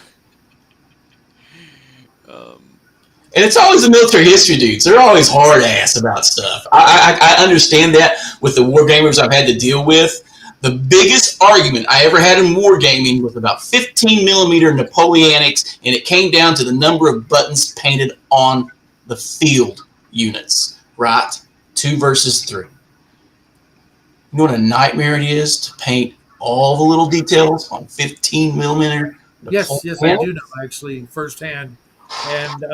And it's always the military history dudes. They're always hard ass about stuff. I understand that with the wargamers I've had to deal with. The biggest argument I ever had in wargaming was about 15 millimeter Napoleonics, and it came down to the number of buttons painted on the field units, right? 2 versus 3. You know what a nightmare it is to paint all the little details on 15 millimeter? Yes, I do know, actually, firsthand. And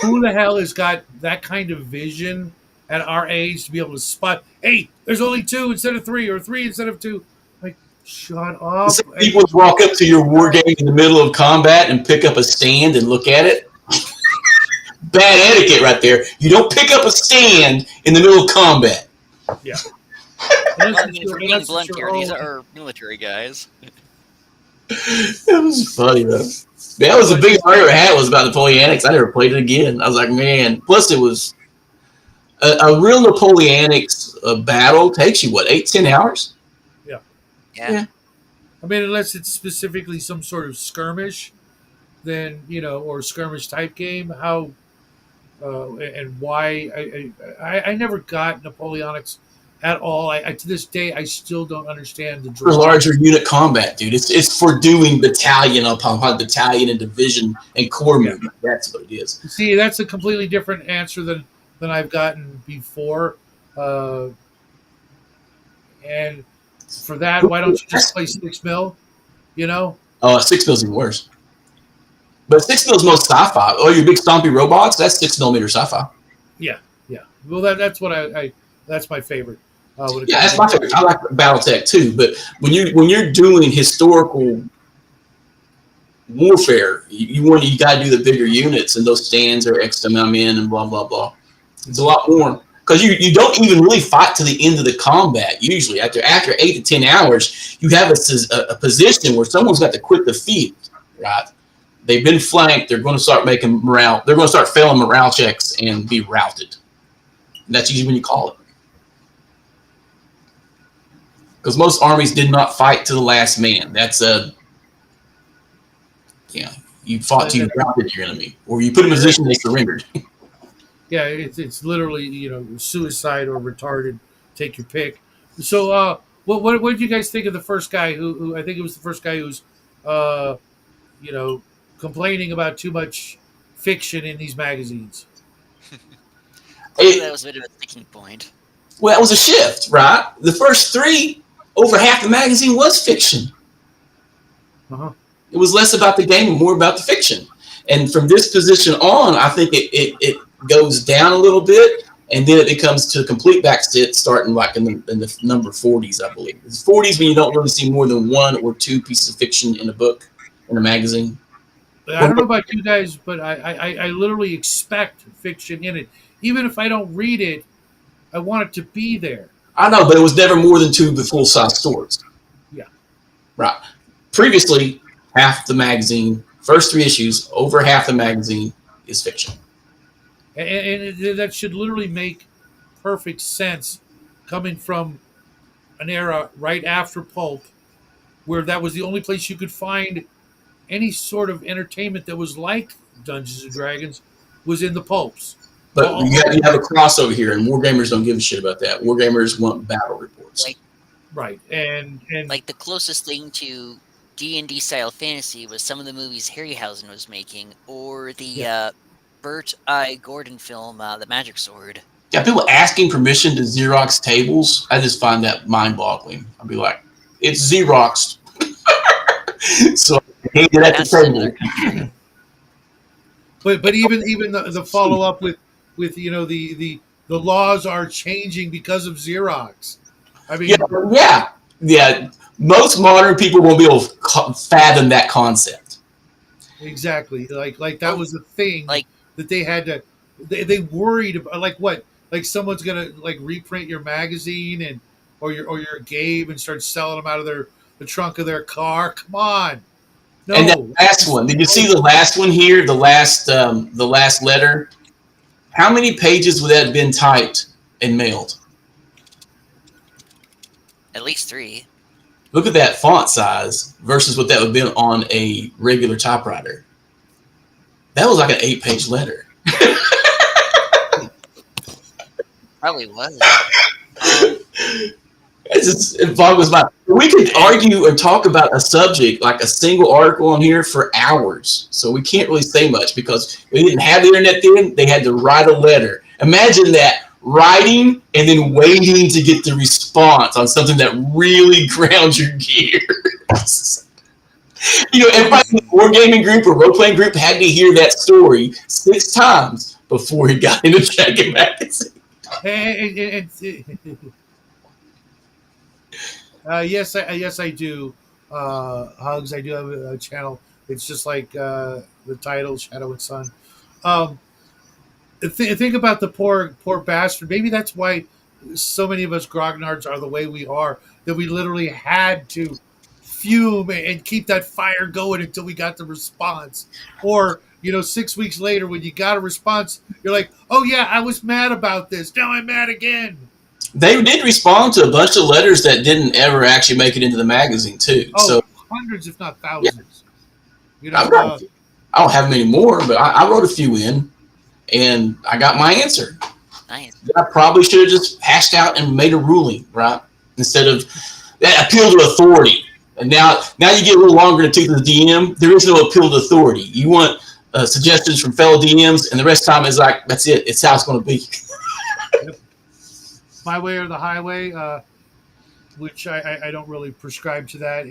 who the hell has got that kind of vision at our age to be able to spot, hey, there's only 2 instead of 3, or 3 instead of 2? Like, shut up. Some people walk up to your war game in the middle of combat and pick up a stand and look at it. Bad etiquette right there. You don't pick up a stand in the middle of combat. Yeah. well, I mean, if we're being blunt here, these are military guys. It was funny though. That was the biggest I ever had was about Napoleonics. I never played it again. I was like, man. Plus, it was a real Napoleonics battle takes you what 8-10 hours. Yeah. I mean, unless it's specifically some sort of skirmish, then or skirmish type game. How and why I never got Napoleonics at all. I to this day I still don't understand the draw. For larger unit combat, dude. It's for doing battalion upon battalion and division and corps movement. That's what it is. See, that's a completely different answer than I've gotten before. And for that, why don't you just play 6 mil? Oh, 6 mil's even worse. But 6 mil's most sci-fi. Oh, your big stompy robots, that's 6 millimeter sci-fi. Yeah. Well, that's what that's my favorite. Yeah, that's my favorite. I like BattleTech too. But when you're doing historical warfare, you got to do the bigger units, and those stands are X amount of men and blah blah blah. It's a lot more because you don't even really fight to the end of the combat. Usually, after 8 to 10 hours, you have a position where someone's got to quit the field, right? they've been flanked. They're going to start making morale. They're going to start failing morale checks and be routed. And that's usually when you call it. Because most armies did not fight to the last man. That's you fought till you routed your enemy, or you put in a position they surrendered. Yeah, it's literally suicide or retarded. Take your pick. So, what did you guys think of the first guy who I think it was the first guy who's, uh, you know, complaining about too much fiction in these magazines? That was a bit of a sticking point. Well, that was a shift, right? The first three, over half the magazine was fiction. Uh-huh. It was less about the game and more about the fiction. And from this position on, I think it goes down a little bit, and then it becomes to a complete backsit, starting like in the number 40s, I believe. It's 40s when you don't really see more than one or two pieces of fiction in a book, in a magazine. I don't know about you guys, but I literally expect fiction in it. Even if I don't read it, I want it to be there. I know, but it was never more than two of the full-size stories. Yeah. Right. Previously, half the magazine, first three issues, over half the magazine is fiction. And that should literally make perfect sense coming from an era right after Pulp, where that was the only place you could find any sort of entertainment that was like Dungeons and Dragons was in the pulps. But you have a crossover here, and wargamers don't give a shit about that. Wargamers want battle reports. Right. And like the closest thing to D&D style fantasy was some of the movies Harryhausen was making, or the Burt I. Gordon film, The Magic Sword. Yeah, people asking permission to Xerox tables, I just find that mind-boggling. I'd be like, it's Xeroxed. So I can't get at the table. But even the follow-up with the laws are changing because of Xerox. I mean, yeah. Most modern people won't be able to fathom that concept. Exactly. Like that was the thing that they had to. They worried about like someone's gonna like reprint your magazine or your game and start selling them out of the trunk of their car. Come on. No. And that last one. Did you see the last one here? The last letter. How many pages would that have been typed and mailed? At least 3. Look at that font size versus what that would have been on a regular typewriter. That was like an 8-page letter. Probably was. It boggles my. We could argue and talk about a subject like a single article on here for hours. So we can't really say much because we didn't have the internet then. They had to write a letter. Imagine that, writing and then waiting to get the response on something that really grounds your gears. Everybody in the wargaming group or role-playing group had to hear that story 6 times before he got into Dragon Magazine. Yes, I do. Hugs. I do have a channel. It's just like the title, Shadow and Sun. Think about the poor bastard. Maybe that's why so many of us grognards are the way we are. That we literally had to fume and keep that fire going until we got the response. Or 6 weeks later, when you got a response, you're like, "Oh yeah, I was mad about this. Now I'm mad again." They did respond to a bunch of letters that didn't ever actually make it into the magazine, too. Oh, so hundreds, if not thousands. Yeah. I don't have many more, but I wrote a few in, and I got my answer. Nice. I probably should have just hashed out and made a ruling, right? Instead of that appeal to authority. And now you get a little longer in the tooth of the DM. There is no appeal to authority. You want suggestions from fellow DMs, and the rest of the time is like, that's it. It's how it's going to be. Yep. My way or the highway, which I don't really prescribe to that.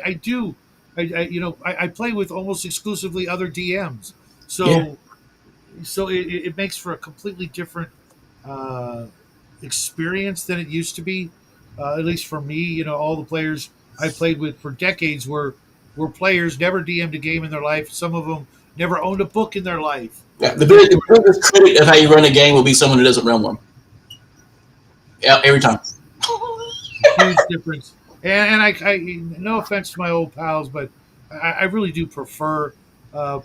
I do. I play with almost exclusively other DMs. So it makes for a completely different experience than it used to be. At least for me, all the players I played with for decades were players, never DM'd a game in their life. Some of them never owned a book in their life. Yeah, the biggest critic of how you run a game will be someone who doesn't run one. Yeah, every time. Huge difference. And I no offense to my old pals, but I really do prefer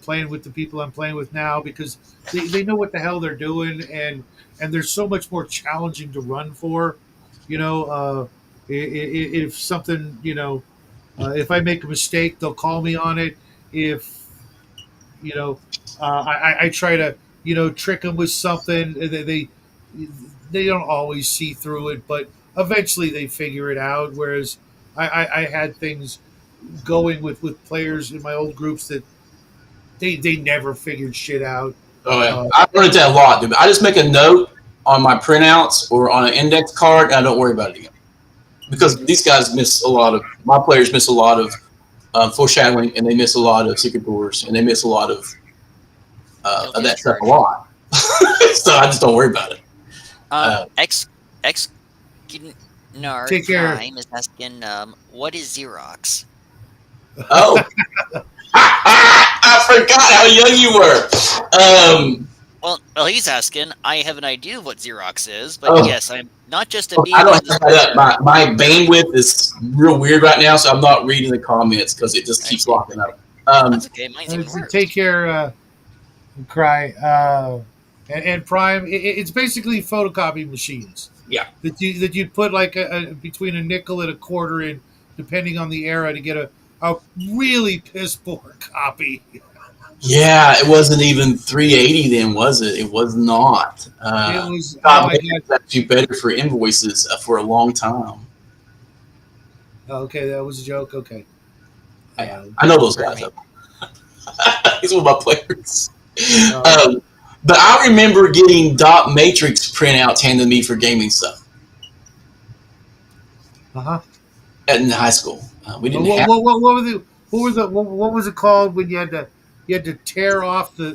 playing with the people I'm playing with now because they know what the hell they're doing, and they're so much more challenging to run for. You know, if something, if I make a mistake, they'll call me on it. If you know, I try to trick them with something. They don't always see through it, but eventually they figure it out. Whereas I had things going with players in my old groups that they never figured shit out. Oh yeah, Uh, I run into that a lot, dude. I just make a note on my printouts or on an index card, and I don't worry about it again because these guys miss a lot of my players miss a lot of foreshadowing, and they miss a lot of secret doors, and they miss a lot Guilty of as that stuff a charged. lot. So I just don't worry about it. Um, Uh, X X Nar Take care. Prime is asking, what is Xerox? oh, I forgot how young you were. Well, he's asking. I have an idea of what Xerox is, but Oh, yes, I'm not just a I baby don't in the have that up. spectrum. My bandwidth is real weird right now, so I'm not reading the comments because it just I keeps see. locking up. That's okay. Mine's even Take worse. care, Cry. And Prime. It's basically photocopy machines Yeah. that you'd put like between a nickel and a quarter in, depending on the era, to get a really piss poor copy. Yeah, it wasn't even 380 then, was it? It was not. It was Top I Matrix got was actually better for invoices for a long time. okay. That was a joke. Okay. Yeah, Uh, I know those Pardon guys. me. He's one of my players. uh, But I remember getting dot matrix printouts handed to me for gaming stuff huh. in high school. We didn't have. What were the what was it called when you had to tear off the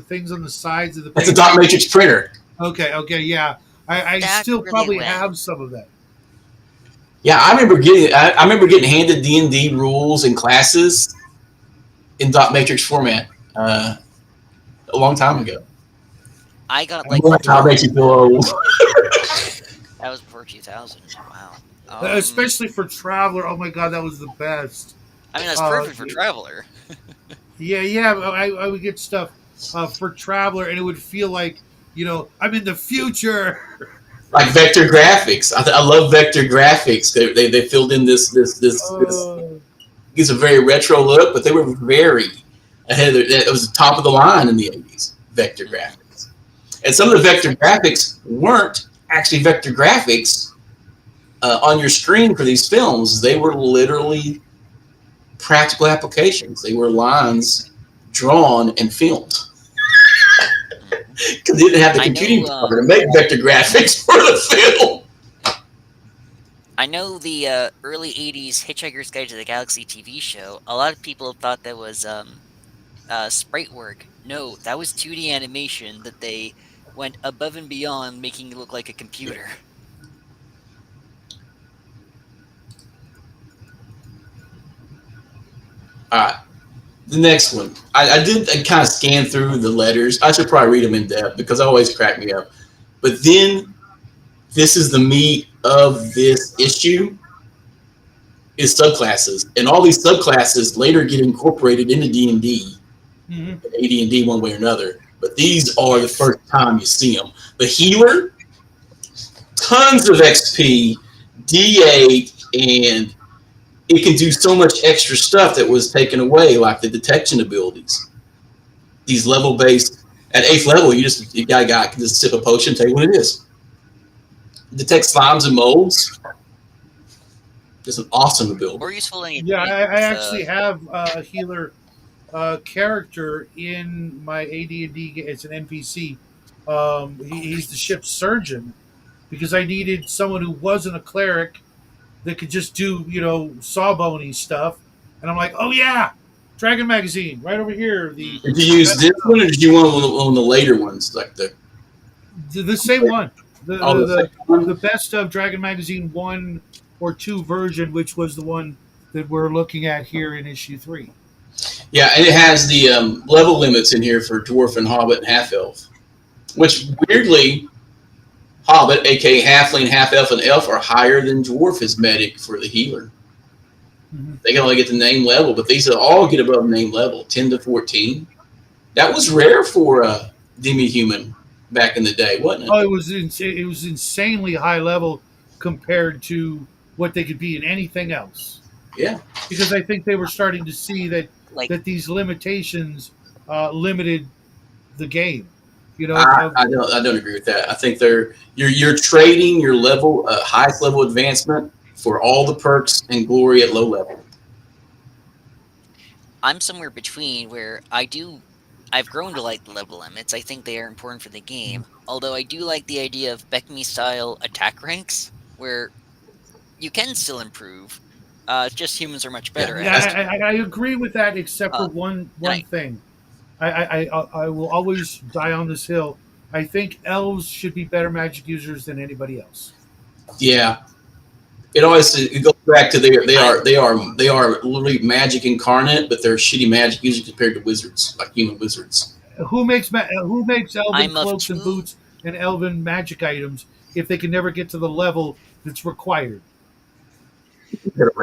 things on the sides of the That's a paper? dot matrix printer. Okay, yeah. I Back still where they probably went. have some of that. Yeah, I remember getting. I remember getting handed D&D rules and classes in dot matrix format a long time ago. I got I like Boy, that makes you feel old. that was before 2000. Wow. especially for Traveler. Oh my god, that was the best. I mean that's Uh, perfect for Traveler. yeah. I would get stuff for Traveler, and it would feel like I'm in the future. Like vector graphics. I love vector graphics. They filled in this. Uh, It's a very retro look, but they were very ahead of it was the top of the line in the 80s. Vector Mhm. graphics, and some of the vector graphics weren't actually vector graphics on your screen for these films. They were literally practical applications. They were lines drawn and filmed Mhm. because they didn't have the I computing know. power to make vector graphics for the film. I know the early '80s Hitchhiker's Guide to the Galaxy TV show. A lot of people thought that was sprite work. No, that was 2D animation that they went above and beyond making it look like a computer. All right. The next one, I did kind of scan through the letters. I should probably read them in depth because they always crack me up. But then this is the meat of this issue is subclasses, and all these subclasses later get incorporated into D&D, mhm. AD&D one way or another. But these are the Yes. first time you see them. The healer, tons of XP, D8, and it can do so much extra stuff that was taken away, like the detection abilities. These level based at 8th level, you got a guy can just sip a potion, tell you what it is. Detect slimes and molds. It's an awesome ability. More useful than you Yeah, think. I actually have a healer character in my AD&D. It's an NPC. He's the ship's surgeon because I needed someone who wasn't a cleric that could just do sawbony stuff. And I'm like, oh yeah, Dragon Magazine right over here. The Did you Hmm. use this one, or did you want one of the later ones, like the same one, the oh, the the the, second one? the best of Dragon Magazine 1 or 2 version, which was the one that we're looking at here in issue 3. Yeah, and it has the level limits in here for dwarf and hobbit and half elf, which weirdly, hobbit, aka halfling, half elf, and elf, are higher than dwarf as medic for the healer. Mhm. They can only get to name level, but these all get above name level, 10 to 14. That was rare for a demi-human back in the day, wasn't it? Oh, it was insanely high level compared to what they could be in anything else. Yeah. Because I think they were starting to see Like, that these limitations limited the game. You know, I don't agree with that. I think you're trading your level, highest level advancement for all the perks and glory at low level. I'm somewhere between where I've grown to like the level limits. I think they are important for the game. Although I do like the idea of Beckme style attack ranks, where you can still improve. Just humans are much Yeah, better yeah, at it. I agree with that, except for Uh, and one thing. I will always die on this hill. I think elves should be better magic users than anybody else. yeah. It goes back to I they are literally magic incarnate, but they're shitty magic users compared to wizards, like human wizards. Who makes elven I'm of cloaks and two. boots and elven magic items if they can never get to the level that's required?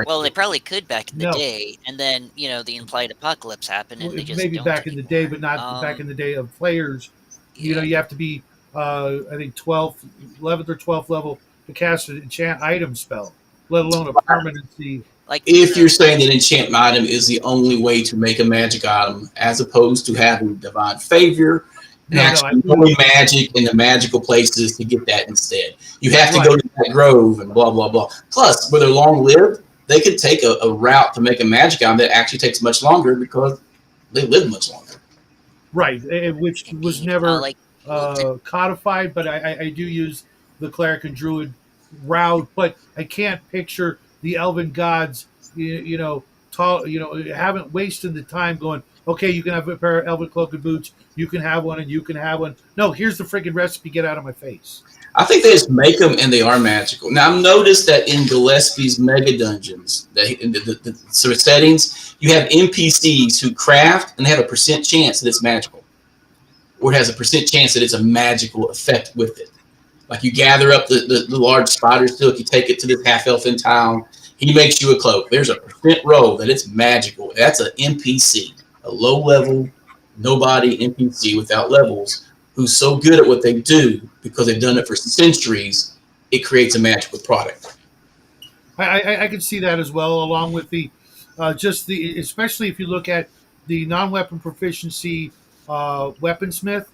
Well, they probably could back in the No, day, and then the implied apocalypse happened, and they just maybe don't back in the day, anymore. but not back in the day of players. You know, Yeah, you have to be, I think, 12th, 11th or 12th level to cast an enchant item spell, let alone a permanency. like If you're saying that enchantment item is the only way to make a magic item, as opposed to having divine favor and No, no, actually absolutely knowing not. magic in the magical places to get that instead, you have to Right, go to that grove and blah blah blah. Plus, where they're long lived, they could take a route to make a magic item that actually takes much longer because they live much longer. right, which was indeed, never like well, codified, but I do use the cleric and druid route, but I can't picture the elven gods, you know, tall, haven't wasted the time going, okay, you can have a pair of elven cloak and boots, you can have one, and you can have one. No, here's the freaking recipe, get out of my face. I think they just make them and they are magical. Now, I've noticed that in Gillespie's mega dungeons, in the sort of settings, you have NPCs who craft and they have a percent chance that it's magical, or it has a percent chance that it's a magical effect with it. Like you gather up the large spider silk, you take it to this half elf in town, he makes you a cloak. There's a percent roll that it's magical. That's an NPC, a low level, nobody NPC without levels, who's so good at what they do because they've done it for centuries, it creates a magical product. I can see that as well, along with the just the especially if you look at the non-weapon proficiency weaponsmith,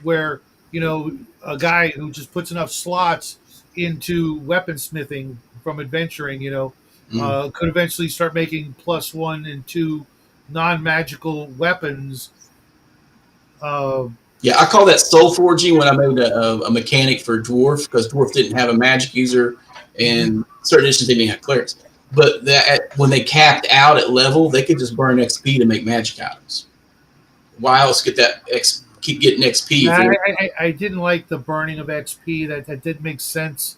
where a guy who just puts enough slots into weaponsmithing from adventuring, Mm. could eventually start making +1 and 2 non-magical weapons. Uh, Yeah, I call that soul forging when I made a mechanic for dwarf because dwarf didn't have a magic user mhm. and certain editions they didn't have clerics. But that when they capped out at level, they could just burn XP to make magic items. Why else get that keep getting XP if I, they're? I didn't like the burning of XP. That did make sense,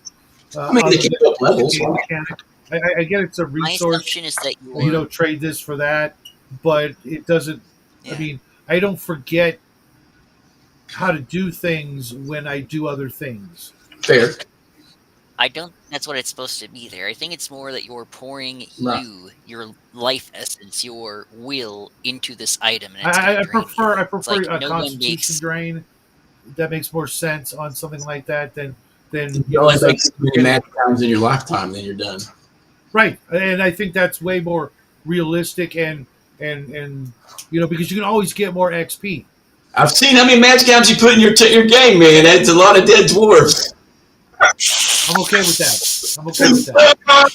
I mean, they other can than go up it should levels. be a mechanic. I get it's a my resource. assumption is that You you're don't trade this for that, but it doesn't. I yeah. mean, I don't forget how to do things when I do other things. Fair, I don't think that's what it's supposed to be there. I think it's more that you're pouring right? your life essence, your will into this item, and it's gonna drain you. I It's prefer like a no one constitution makes drain. That makes more sense on something like that than If you only make suddenly so many getting magic items in your lifetime, then you're done. right. And I think that's way more realistic and because you can always get more XP. I've seen how many magic items you put in your game, man. That's a lot of dead dwarves. I'm okay with that. I'm okay with that.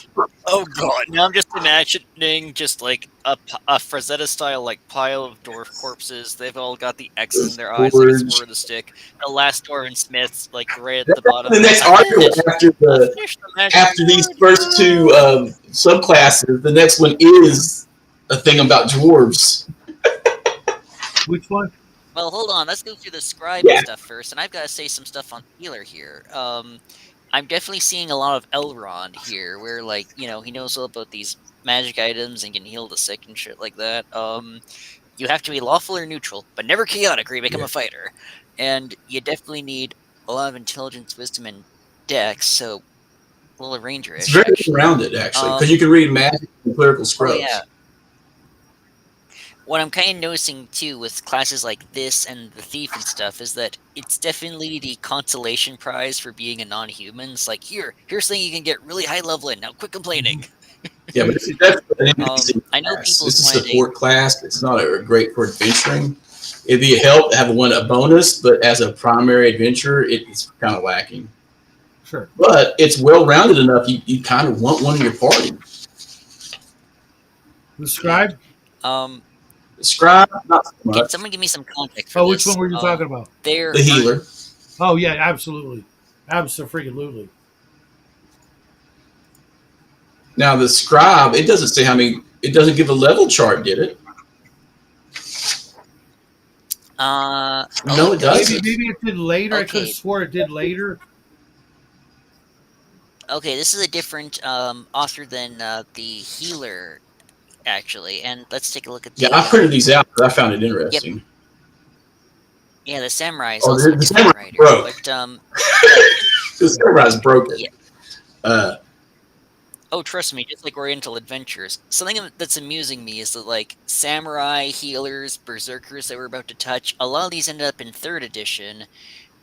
Oh god! Now I'm just imagining just like a Frazetta style like pile of dwarf corpses. They've all got the X's in their eyes like it's Forge. word of the stick. The last dwarven smiths like right at the bottom. The next I article finished. after I the finished the magic after these sword, first two subclasses, the next one is a thing about dwarves. Which one? Well, hold on. Let's go through the scribe and Yeah, stuff first, and I've got to say some stuff on healer here. I'm definitely seeing a lot of Elrond here, where he knows all about these magic items and can heal the sick and shit like that. You have to be lawful or neutral, but never chaotic, or you become yeah. a fighter. And you definitely need a lot of intelligence, wisdom, and dex. So a little rangerish. It's very Actually. rounded, actually, because you can read magic and clerical scrubs. Oh yeah. What I'm kind of noticing too with classes like this and the thief and stuff is that it's definitely the consolation prize for being a non-human. It's like here's something you can get really high level in. Now quit complaining. Yeah, but that's an NPC I know class. people It's a finding support class. It's not great for adventuring. It'd be a help to have a bonus, but as a primary adventurer, it's kind of lacking. Sure. But it's well rounded enough. You kind of want one in your party. The scribe. Scribe, not so Can much. someone give me some context for Oh, this? which one were you talking about? They're The healer. Oh yeah, absolutely, absolutely. Now the scribe, it doesn't say how many. It doesn't give a level chart, did it? No, it doesn't. Maybe it did later. I could Okay. have swore it did later. Okay, this is a different author than the healer, actually. And let's take a look at the. Yeah, I printed these out because I found it interesting. Yeah, the samurai is Oh, also a the different samurai writer. broke. But The samurai's broken. Yeah. Oh, trust me, just like Oriental Adventures. Something that's amusing me is that, like, samurai, healers, berserkers that we're about to touch, a lot of these ended up in 3rd edition,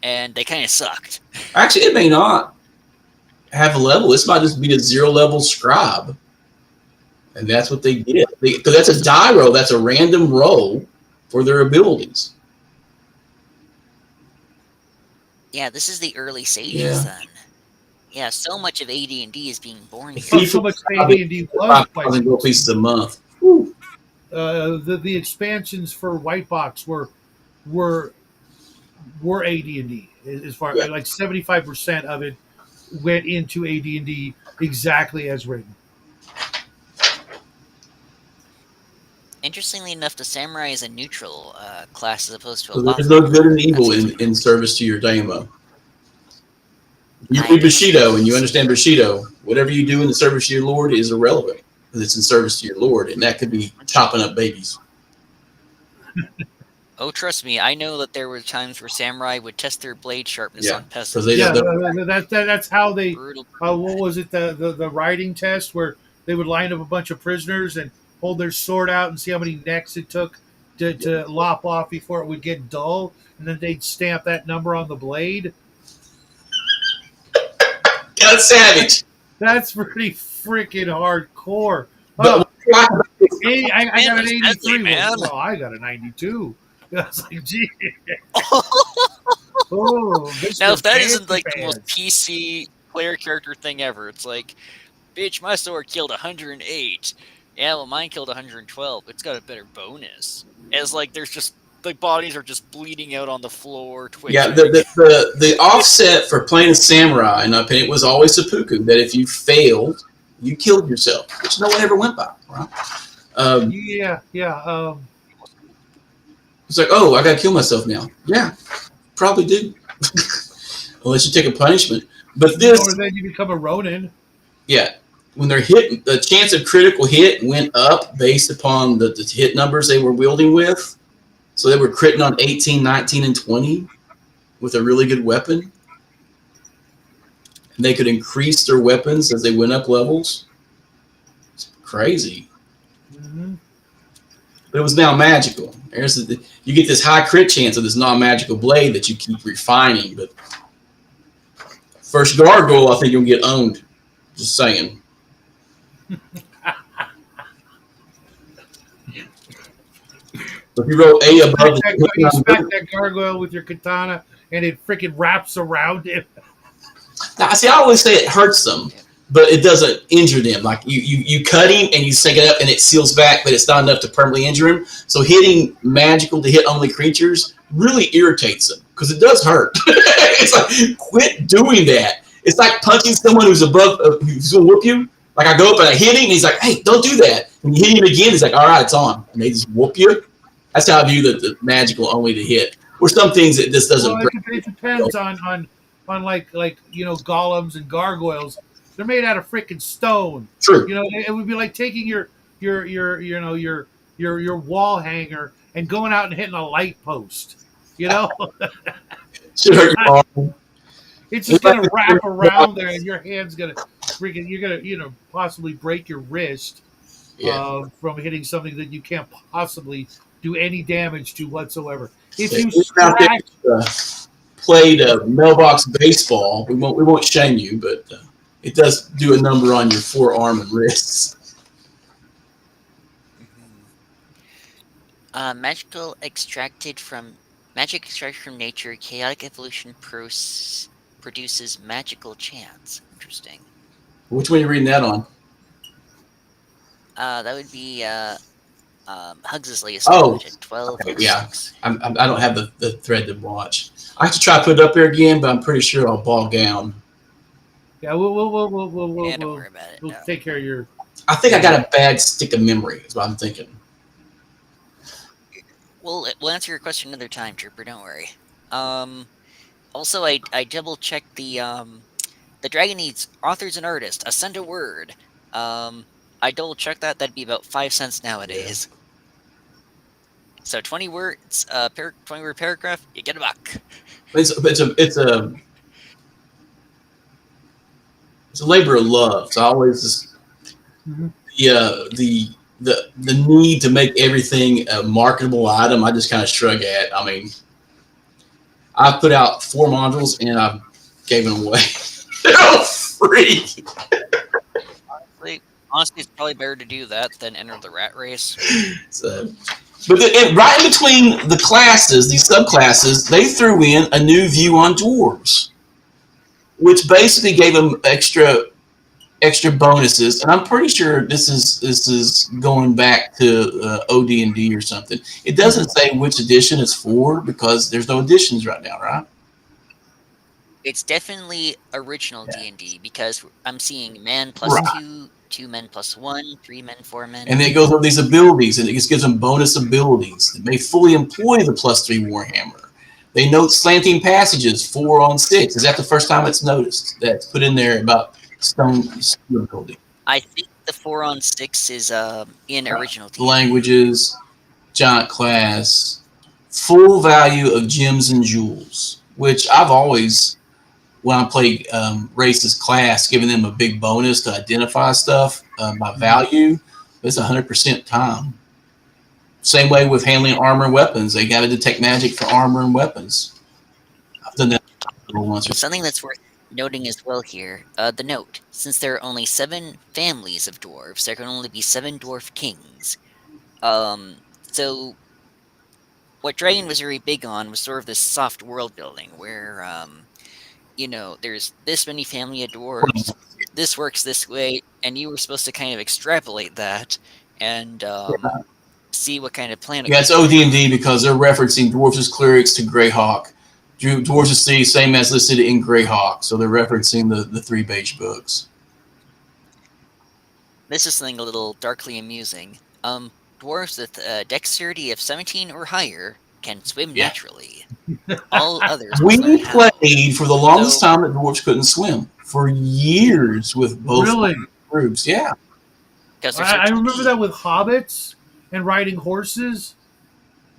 and they kind of sucked. Actually, it may not have a level. This might just be a 0-level scribe. And that's what they get. Because that's a die roll. That's a random roll for their abilities. Yeah, this is the early sages then. Yeah, so much of AD&D is being born here. Oh, so much AD&D was 5,000 gold pieces a month. The expansions for White Box were AD&D as far like 75% of it went into AD&D exactly as written. Interestingly enough, the samurai is a neutral class as opposed to a So lot. there's no good and evil in service to your Damo. You read Bushido and you understand Bushido. Whatever you do in the service to your Lord is irrelevant because it's in service to your Lord, and that could be chopping up babies. Oh, trust me, I know that there were times where samurai would test their blade sharpness on peasants. That's how they. What was it? The riding test where they would line up a bunch of prisoners and hold their sword out and see how many necks it took to lop off before it would get dull, and then they'd stamp that number on the blade. That's savage. That's pretty freaking hardcore. But I got an 83. Well, I got a 92. I was like, gee. Now, if that isn't like the most PC player character thing ever, it's like, bitch, my sword killed 108. Yeah, well, mine killed 112. It's got a better bonus. As like, there's just the bodies are just bleeding out on the floor. Twitching. Yeah, the offset for playing samurai, in my opinion, was always seppuku. That if you failed, you killed yourself, which no one ever went by. Right? It's like, oh, I got to kill myself now. Yeah, probably do. Unless you take a punishment. But this, or then you become a Ronin. Yeah, when they're hit, the chance of critical hit went up based upon the hit numbers they were wielding with. So they were critting on 18, 19, and 20 with a really good weapon. And they could increase their weapons as they went up levels. It's crazy. Mm-hmm. But it was now magical. You get this high crit chance of this non-magical blade that you keep refining. But first gargoyle, I think you'll get owned. Just saying. So if you roll A above, you smack that gargoyle with your katana, and it freaking wraps around him. Now, see, I always say it hurts them, but it doesn't injure them. Like you cut him and you sink it up, and it seals back, but it's not enough to permanently injure him. So hitting magical to hit only creatures really irritates them because it does hurt. It's like, quit doing that. It's like punching someone who's above, who's gonna whoop you. Like I go up and I hit him, and he's like, "Hey, don't do that." And you hit him again, he's like, "All right, it's on." And they just whoop you. That's how I view the magical only to hit. Or some things that this doesn't. Well, it depends on like golems and gargoyles. They're made out of freaking stone. True. It would be like taking your wall hanger and going out and hitting a light post. Should hurt your arm. It's just gonna wrap around there, and your hand's gonna freaking you're gonna possibly break your wrist Yeah. from hitting something that you can't possibly do any damage to whatsoever. If If you you're out scratch, there played mailbox baseball, we won't shame you, but it does do a number on your forearm and wrists. Mhm. Magical extracted from magic extracted from nature. Chaotic evolution produces magical chance. Interesting. Which one are you reading that on? That would be Hugs' latest Oh, image at twelve okay, oh yeah. six. I don't have the thread to watch. I have to try to put it up there again, but I'm pretty sure I'll bog down. yeah, Yeah, don't worry about it. we'll No. take care of your I think I your. got a bad stick of memory. Is what I'm thinking. We'll answer your question another time, Trooper. Don't worry. Um. Also, I double checked the dragon needs authors and artists. Send a word. Um. I double checked that. That'd be about 5 cents Yeah. nowadays. So 20 words. 20-word paragraph. You get a buck. It's a labor of love. So I always just Mhm. the need to make everything a marketable item. I just kind of shrug at. I mean, I put out 4 modules and I gave them away. They're all free. Honestly, it's probably better to do that than enter the rat race. So, but right in between the classes, these subclasses, they threw in a new view on dwarves, which basically gave them extra bonuses. And I'm pretty sure this is going back to OD&D or something. It doesn't say which edition it's for because there's no editions right now, right? It's definitely original Yeah. D&D because I'm seeing man plus Right. two, 2 men plus 1, 3 men, 4 men. And then it goes over these abilities, and it just gives them bonus abilities that may fully employ the +3 Warhammer. They note slanting passages 4 on 6. Is that the first time it's noticed? That's put in there about stone ability. I think the 4 on 6 is in Right. original The D&D. languages, giant class, full value of gems and jewels, which I've always, when I played races class, giving them a big bonus to identify stuff by value. It's 100% time. Same way with handling armor and weapons. They got to detect magic for armor and weapons. I've done that once or Something that's worth noting as well here, the note. Since there are only 7 families of dwarves, there can only be 7 dwarf kings. So what Dragon was very big on was sort of this soft world building where there's this many family of dwarves, this works this way, and you were supposed to kind of extrapolate that and see what kind of planet Yeah, would it's work. OD&D because they're referencing dwarves as clerics to Greyhawk. Dwarves as Sea, same as listed in Greyhawk. So they're referencing the 3 beige books. This is something a little darkly amusing. Dwarves with dexterity of 17 or higher can swim Yeah. naturally. All others must learn We how. played for the longest So, time that dwarves couldn't swim for years with both Really, groups. Yeah. because they're so I remember tiny. that with hobbits and riding horses,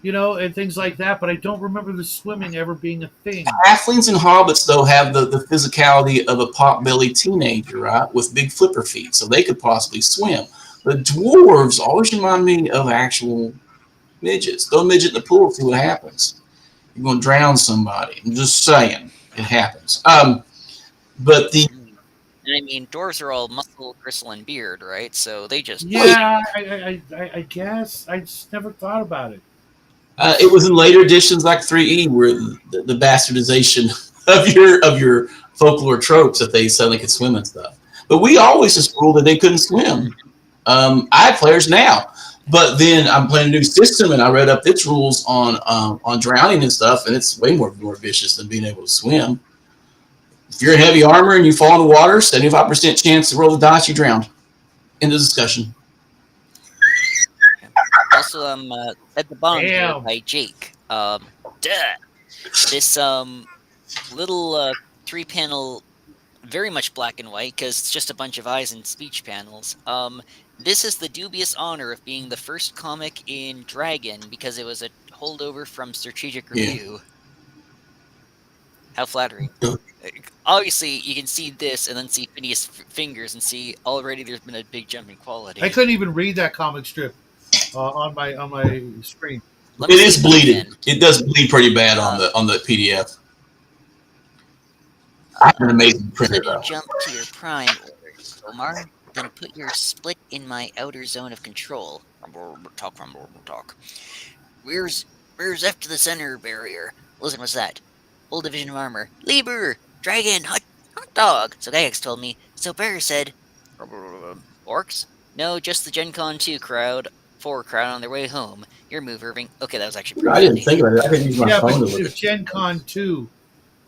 and things like that. But I don't remember the swimming ever being a thing. Halflings and hobbits, though, have the physicality of a pot-bellied teenager, right, with big flipper feet, so they could possibly swim. But dwarves always remind me of actual midgets. Throw a midget in the pool, see what happens. You're going to drown somebody. I'm just saying. It happens. But the Mm. And I mean, dwarves are all muscle, gristle, and beard, right? So they just wait, swim. Yeah, I guess I just never thought about it. it was in later editions like 3E where the bastardization of your folklore tropes that they suddenly could swim and stuff. But we always just ruled that they couldn't swim. I have players now, but then I'm playing a new system and I read up its rules on drowning and stuff, and it's way more vicious than being able to swim. If you're in heavy armor and you fall in the water, 75% chance to roll the dice, you drown. End of discussion. Yeah. Also, at the bottom here Damn. by Jake. Duh. This little 3-panel, very much black and white because it's just a bunch of eyes and speech panels. This is the dubious honor of being the first comic in Dragon because it was a holdover from Strategic Yeah. Review. How flattering. Obviously, you can see this and then see Phineas' fingers and see already there's been a big jump in I quality. couldn't even read that comic strip on my screen. Let me It see is it then bleeding. again. It does bleed pretty bad Uh, on the PDF. I have an amazing printer Could you though. jump to your prime order, Omar? Then put your split in my outer zone of control. Talk. Where's where's F to the center barrier? Listen, what's that? Full division of armor. Lieber! Dragon! Hot dog! So Gygax told me. So Bear said orcs? No, just the Gen Con 2 crowd. 4 crowd on their way home. Your move, Irving. Okay, that was actually pretty I didn't funny. think about it. I could use my Yeah, but phone to look if at Gen Con 2,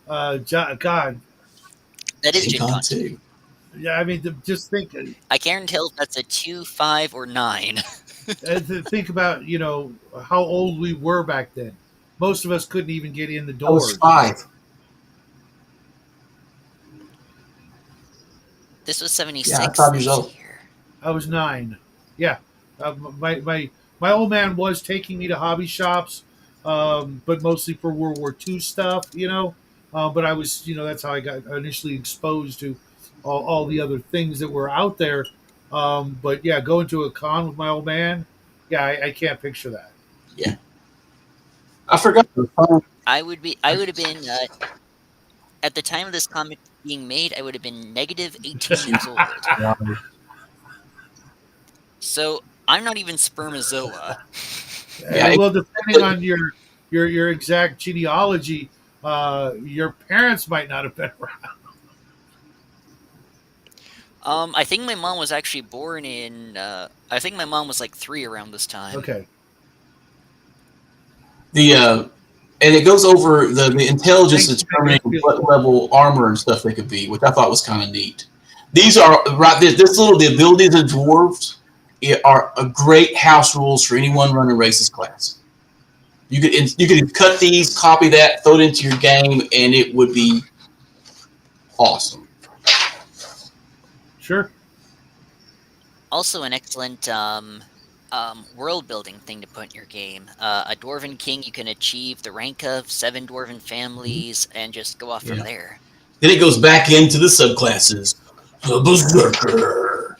God, That is Gen Gen Con Con 2. 2. yeah, I mean, just think, I can't tell if that's a 2, 5, or 9. think about how old we were back then. Most of us couldn't even get in the I was doors. 5. This was Yeah, I'm 76. 5 years Let's see old. here. I was 9. Yeah, my old man was taking me to hobby shops, but mostly for World War II stuff. But I was, that's how I got initially exposed to all the other things that were out there. But yeah, going to a con with my old man, yeah, I can't picture that. Yeah. I forgot the phone. I would have been at the time of this comic being made, I would have been negative 18 years old. So I'm not even spermazoa. Yeah, Well, depending on your exact genealogy, your parents might not have been around. I think my mom was actually born in. I think my mom was like 3 around this time. Okay. the and it goes over the intelligence Thanks for making determining us feel what old. level armor and stuff they could be, which I thought was kind of neat. These are right. This little the abilities of dwarves are a great house rules for anyone running racist class. You could cut these, copy that, throw it into your game, and it would be awesome. Sure. Also, an excellent world building thing to put in your game. A dwarven king you can achieve the rank of 7 dwarven families and just go off from Yeah. there. Then it goes back into the subclasses. The Berserker.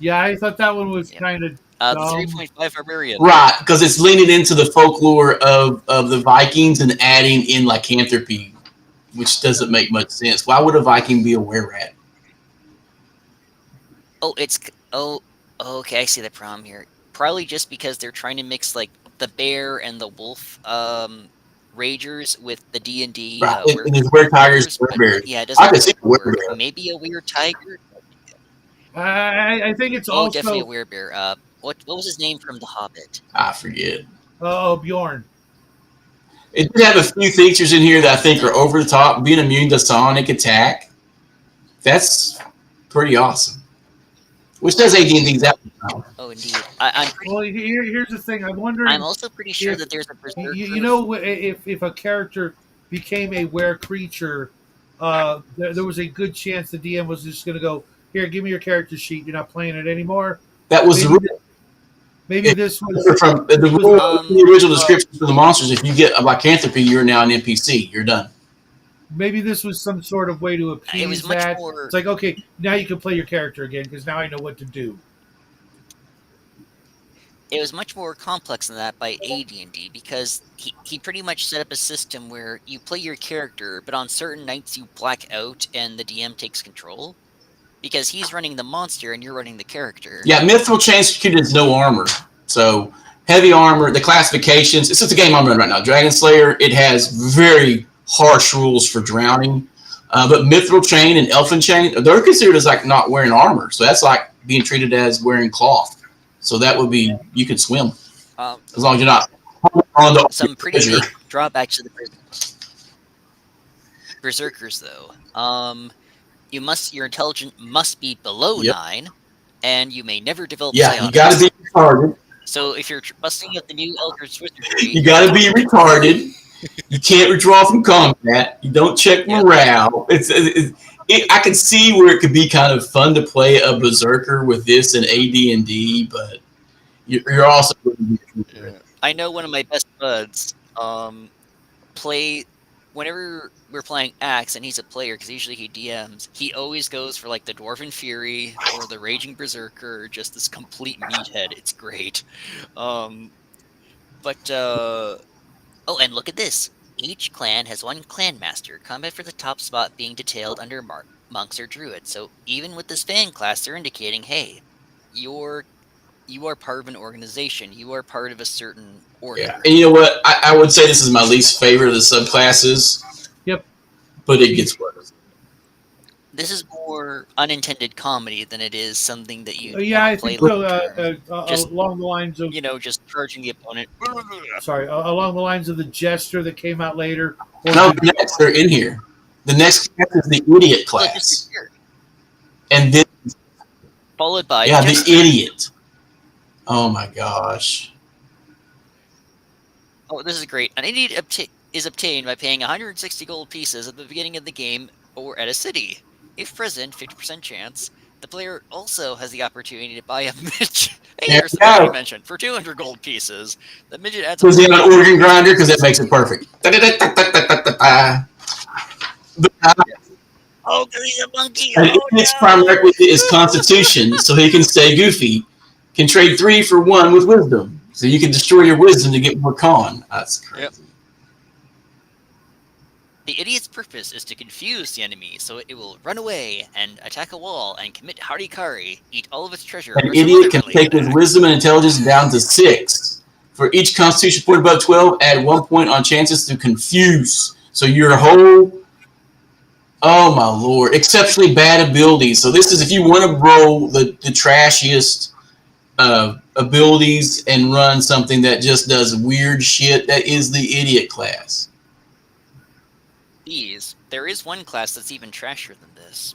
Yeah, I thought that one was Yep. kind of The dumb. 3.5 barbarian. Right, because it's leaning into the folklore of the Vikings and adding in lycanthropy, which doesn't make much sense. Why would a Viking be a were rat? Oh, okay. I see the problem here. Probably just because they're trying to mix like the bear and the wolf ragers with the D&D Right, and there's were tigers, werewolves, were but bears. yeah, it I doesn't can see quite a were work. bear. Maybe a weird tiger. I think it's Oh, definitely a also werebear. What was his name from The Hobbit? I forget. Bjorn. It did have a few features in here that I think No. are over the top. Being immune to sonic attack, that's pretty awesome. Which does AD&D's out now. Oh, indeed. I'm Well, here's the thing. I'm I'm wondering also pretty sure if that there's a you berserker. know if a character became a were creature, there was a good chance the DM was just going to go, here, give me your character sheet. You're not playing it anymore. That was the Maybe rule. maybe this was From the this was rule in the original uh, description for the monsters. If you get a lycanthropy, you're now an NPC. You're done. maybe this was some sort of way to It was appease much that. more. It's like, okay, now you can play your character again because now I know what to do. It was much more complex than that by AD&D because he pretty much set up a system where you play your character, but on certain nights you black out and the DM takes control because he's running the monster and you're running the character. Yeah, Mithril Chain Executed is no armor. So heavy armor, the classifications. This is the game I'm running right now. Dragon Slayer. It has very harsh rules for drowning. But Mithril Chain and Elfin Chain, they're considered as like not wearing armor. So that's like being treated as wearing cloth. So that would be you could swim Um, as long as you're not on the some pretty pleasure. big drawbacks to the berserkers, though. Your intelligence must be below Yep. 9, and you may never develop Yeah, you got to psionics. be retarded. So if you're busting out the new Eldritch Wizardry, You got to be retarded. You can't withdraw from combat. You don't check Yep. morale. I can see where it could be kind of fun to play a berserker with this and AD&D, but you're also. I know one of my best buds play whenever we're playing Axe and he's a player, because usually he DMs, he always goes for like the Dwarven Fury or the Raging Berserker, or just this complete meathead. It's great. Um, but oh, and look at this. Each clan has one clan master. Combat for the top spot being detailed under monks or druids. So even with this fan class, they're indicating, hey, you're you are part of an organization. You are part of a certain order. Yeah, and you know what? I would say this is my least favorite of the subclasses. Yep. But it gets worse. This is more unintended comedy than it is something that you Yeah, I want to play think so. long term. Just Along the lines of just charging the opponent. along the lines of the Jester that came out later. Or No, next they're in here. The next class is the idiot Look, class, just here. and then Followed by yeah, the Jester. idiot. Oh my gosh. Oh, this is great. An idiot is obtained by paying 160 gold pieces at the beginning of the game or at a city. If present, 50% chance. The player also has the opportunity to buy a midget. Hey, There there's you something go. you mentioned. For 200 gold pieces. The midget adds Was he on organ grinder? Because that makes it perfect. Oh, he's a monkey. An Oh, idiot's no. prime requisite is constitution, so he can stay goofy. Can trade 3 for 1 with wisdom. So you can destroy your wisdom to get more con. That's crazy. Yep. The idiot's purpose is to confuse the enemy, so it will run away and attack a wall and commit harikari, eat all of its treasure. An or some idiot other can related take his act. wisdom and intelligence down to 6. For each constitution point above 12, add 1 point on chances to confuse. So your whole, oh my lord, exceptionally bad abilities. So this is if you want to roll the trashiest abilities and run something that just does weird shit, that is the idiot class. There is one class that's even trashier than this.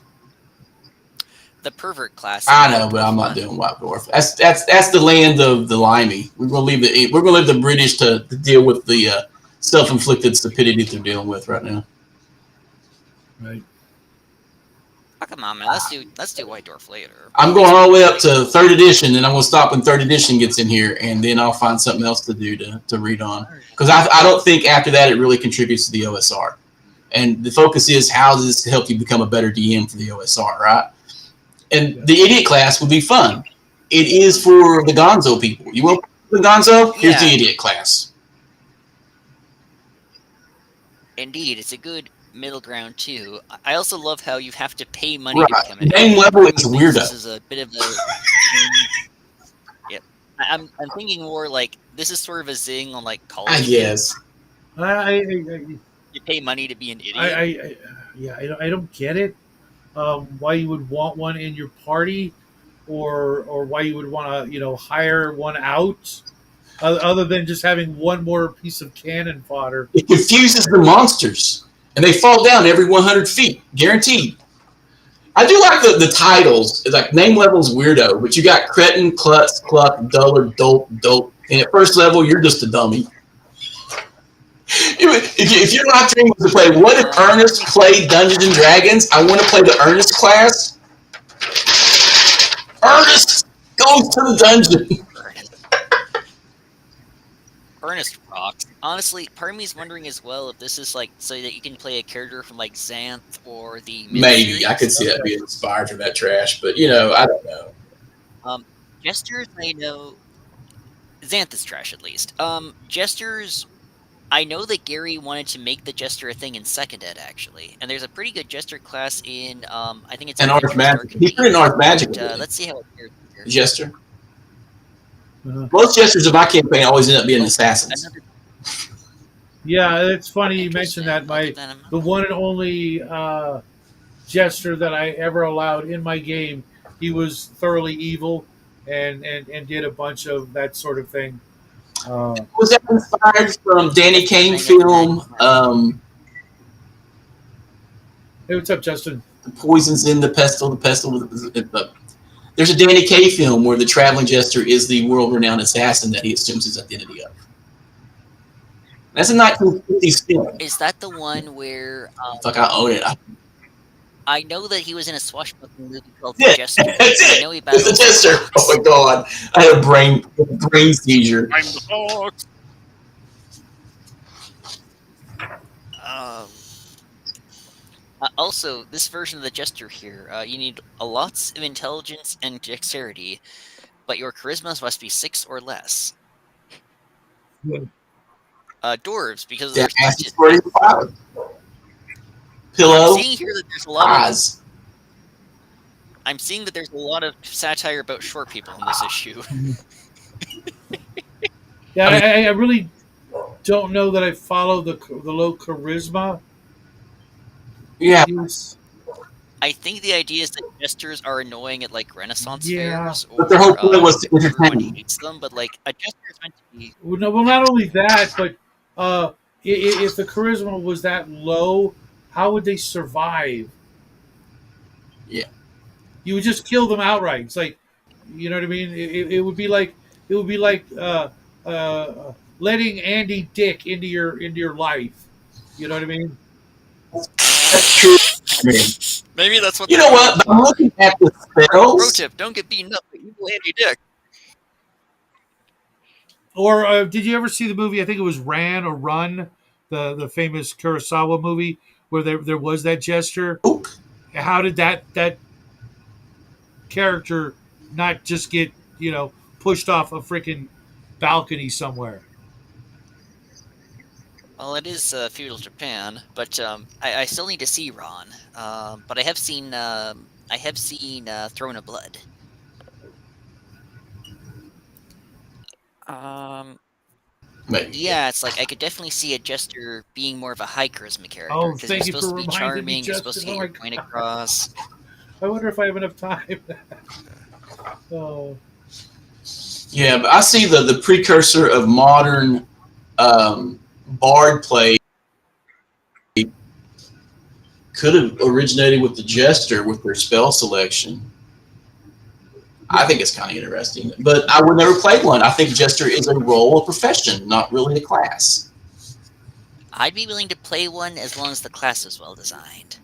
The pervert class. I know, but I'm not doing White Dwarf. That's the land of the limey. We're gonna leave the British to deal with the self-inflicted stupidity they're dealing with right now. right. Oh, come on, man. Let's do White Dwarf later. I'm going all the way up to 3rd edition, and I'm gonna stop when 3rd edition gets in here, and then I'll find something else to do to read on. Because I don't think after that it really contributes to the OSR. And the focus is how does this help you become a better DM for the OSR, right? And the idiot class would be fun. It is for the gonzo people. You want the gonzo? Here's the idiot class. Indeed, it's a good middle ground too. I also love how you have to pay money to become an Name level is weirdo. This is a bit of a yep. I'm thinking more like this is sort of a zing on like college. I guess. You pay money to be an idiot. I don't get it. Why you would want one in your party, or why you would want to hire one out, other than just having one more piece of cannon fodder. It confuses the monsters, and they fall down every 100 feet, guaranteed. I do like the titles. It's like name level's weirdo, but you got cretin, klutz, cluck, duller, dope, dope, and at first level you're just a dummy. If your life dream was to play, what if Ernest played Dungeons and Dragons? I want to play the Ernest class. Ernest goes to the dungeon. Ernest rocks. Honestly, part of me is wondering as well if this is like so that you can play a character from like Xanth or the Maybe I could see that being inspired from that trash, but I don't know. Jesters, I know. Xanth is trash at least. Jesters. I know that Gary wanted to make the Jester a thing in 2nd Ed, actually. And there's a pretty good Jester class in, I think it's... And Arch Magic. He's put in Arch Magic. Let's see how it fares here. Jester. Most Jesters of my campaign always end up being assassins. Yeah, it's funny you mentioned that. The one and only Jester that I ever allowed in my game, he was thoroughly evil and did a bunch of that sort of thing. Was that inspired from Danny Kaine film? Hey, what's up, Justin? The poison's in the pestle. There's a Danny Kaye film where the traveling jester is the world-renowned assassin that he assumes his identity of. That's a 1950s film. Is that the one where? Fuck, I own it. I know that he was in a swashbuckling movie called The Jester. That's it. I know he battled the Jester. Oh my god, I had a brain seizure. I'm the fox. Also, this version of the jester here, you need a lots of intelligence and dexterity, but your charisma must be 6 or less. Dwarves, because of their Jackass is touches. 45. I'm Pillow. seeing here that there's a lot of Eyes. I'm seeing that there's a lot of satire about short people in this issue. Yeah, I mean, I really don't know that I follow the low charisma yeah, use. I think the idea is that jesters are annoying at like Renaissance Yeah. fairs but their whole or point was to everyone entertain. hates them, but like a jester is meant to be. Well, no, well, not only that, but if the charisma was that low, how would they survive? Yeah. You would just kill them outright. It's like, you know what I mean? It would be like letting Andy Dick into your life. You know what I mean? That's true. I mean, Maybe that's what you they're know going what? I'm for. looking at the Pro spells. tip: don't get beaten up by evil Andy Dick. Or did you ever see the movie? I think it was Ran or Run, the famous Kurosawa movie where there was that gesture. How did that character not just get pushed off a freaking balcony somewhere? Well, it is feudal Japan, but I still need to see Ron. But I have seen Throne of Blood. Um, Maybe. yeah, it's like I could definitely see a jester being more of a high charisma character Oh, because you're thank you supposed for to be reminding me, charming, you're supposed to Justin. get Oh my your point god! across. I wonder if I have enough time. Oh, Yeah, but I see the precursor of modern bard play could have originated with the jester with their spell selection. I think it's kind of interesting, but I would never play one. I think jester is a role, a profession, not really a class. I'd be willing to play one as long as the class is well designed.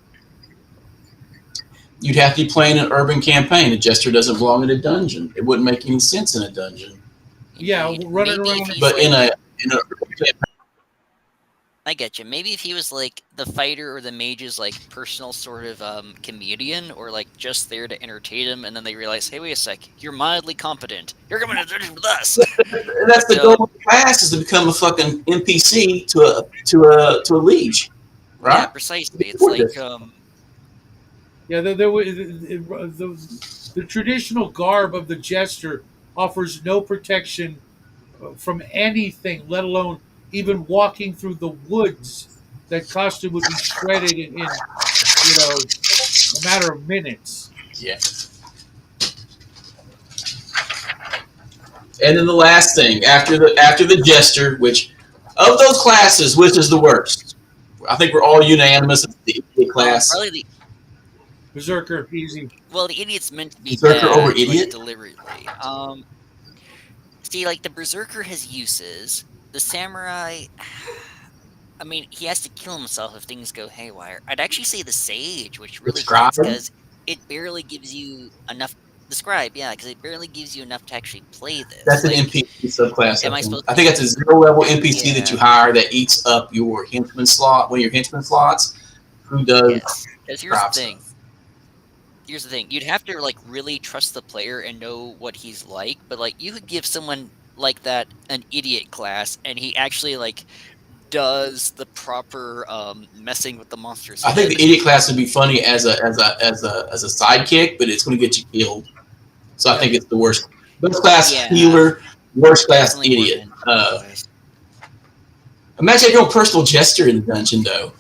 You'd have to be playing an urban campaign. A jester doesn't belong in a dungeon. It wouldn't make any sense in a dungeon. yeah, Indeed. running Maybe if around. he's But like, in a I get you. Maybe if he was like the fighter or the mage's like personal sort of comedian, or like just there to entertain him, and then they realize, hey, wait a sec, you're mildly competent. You're coming to dungeon with us. that's the But, goal of the class is to become a fucking NPC to a liege, yeah, right? precisely. It's like Yeah, the traditional garb of the jester offers no protection from anything, let alone even walking through the woods. That costume would be shredded in a matter of minutes. Yeah. And then the last thing after the jester, which of those classes, which is the worst? I think we're all unanimous. It's the idiot class. probably the Berserker, easy. well, the idiot's meant to be Berserker over bad, like idiot? deliberately. See, like the berserker has uses. The samurai, I mean, he has to kill himself if things go haywire. I'd actually say the sage, which really Scribe? hurts because it barely gives you enough. The scribe, yeah, because it barely gives you enough to actually play this. That's an Like, NPC subclass. am I I think. supposed I think to? that's a zero level NPC that you Yeah. hire that eats up your henchman slot, one of your henchman slots. Who does Yes, because here's the scribe thing. stuff? Here's the thing. You'd have to like really trust the player and know what he's like, but like you could give someone like that an idiot class, and he actually like does the proper messing with the monster's I think head. the idiot class would be funny as a sidekick, but it's going to get you killed. So I think it's the worst. Best class Yeah. healer, worst class Definitely more idiot. than otherwise. Imagine your own personal jester in the dungeon, though.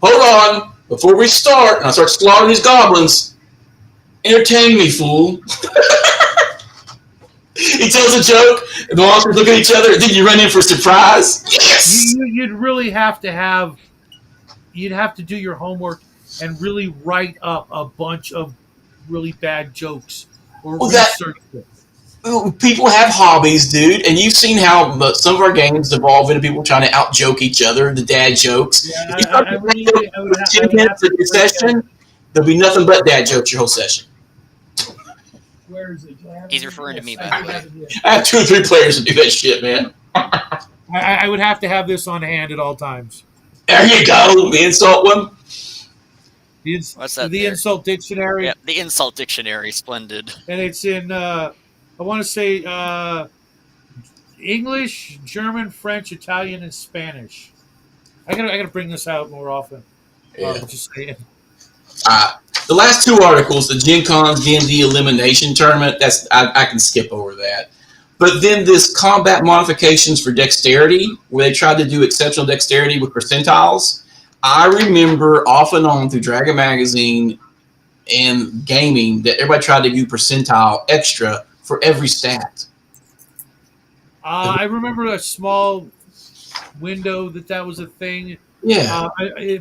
Hold on, before we start, and I start slaughtering these goblins. Entertain me, fool. He tells a joke, and the monsters look at each other, and then you run in for a surprise. Yes! You'd really have to have. You'd have to do your homework and really write up a bunch of really bad jokes or Well, that- research them. People have hobbies, dude, and you've seen how some of our games devolve into people trying to out-joke each other, the dad jokes. Yeah, If you start I to really, joke I would for ha- 10 I would have minutes of to your break session, there'll be nothing but dad jokes your whole session. Where is it? Do I have He's it? referring to me, Yes, by I the do way. have it here. I have 2 or 3 players that do that shit, man. I would have to have this on hand at all times. There you go, the insult one. What's that The there? insult dictionary, Yep, the insult dictionary, splendid. and it's in I want to say English, German, French, Italian, and Spanish. I gotta bring this out more often. Yeah. Just saying. Uh, the last two articles, the Gen Con's D&D elimination tournament, I can skip over that. But then this combat modifications for dexterity, where they tried to do exceptional dexterity with percentiles. I remember off and on through Dragon Magazine and gaming that everybody tried to do percentile extra for every stat. I remember a small window that was a thing. Yeah.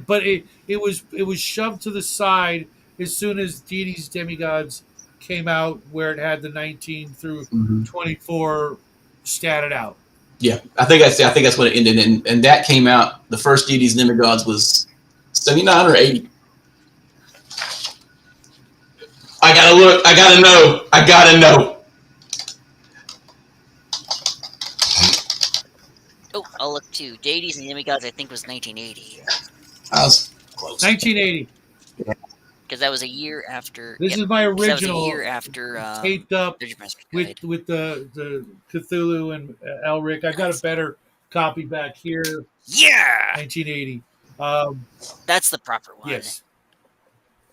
But it was shoved to the side as soon as Deities Demigods came out, where it had the 19 through Mm-hmm. 24 statted out. Yeah, I think that's when it ended, and that came out. The first deities and demigods was 79 or 80. I gotta look. I gotta know. I gotta know. Oh, I'll look too. Deities and Demigods, I think, was 1980. I was close. 1980. Because that was a year after. This Yep, is my 'cause that was a original year after taped up Dungeon Master with Guide. the Cthulhu and Elric. I got a better copy back here, Yeah! 1980. That's the proper one. Yes,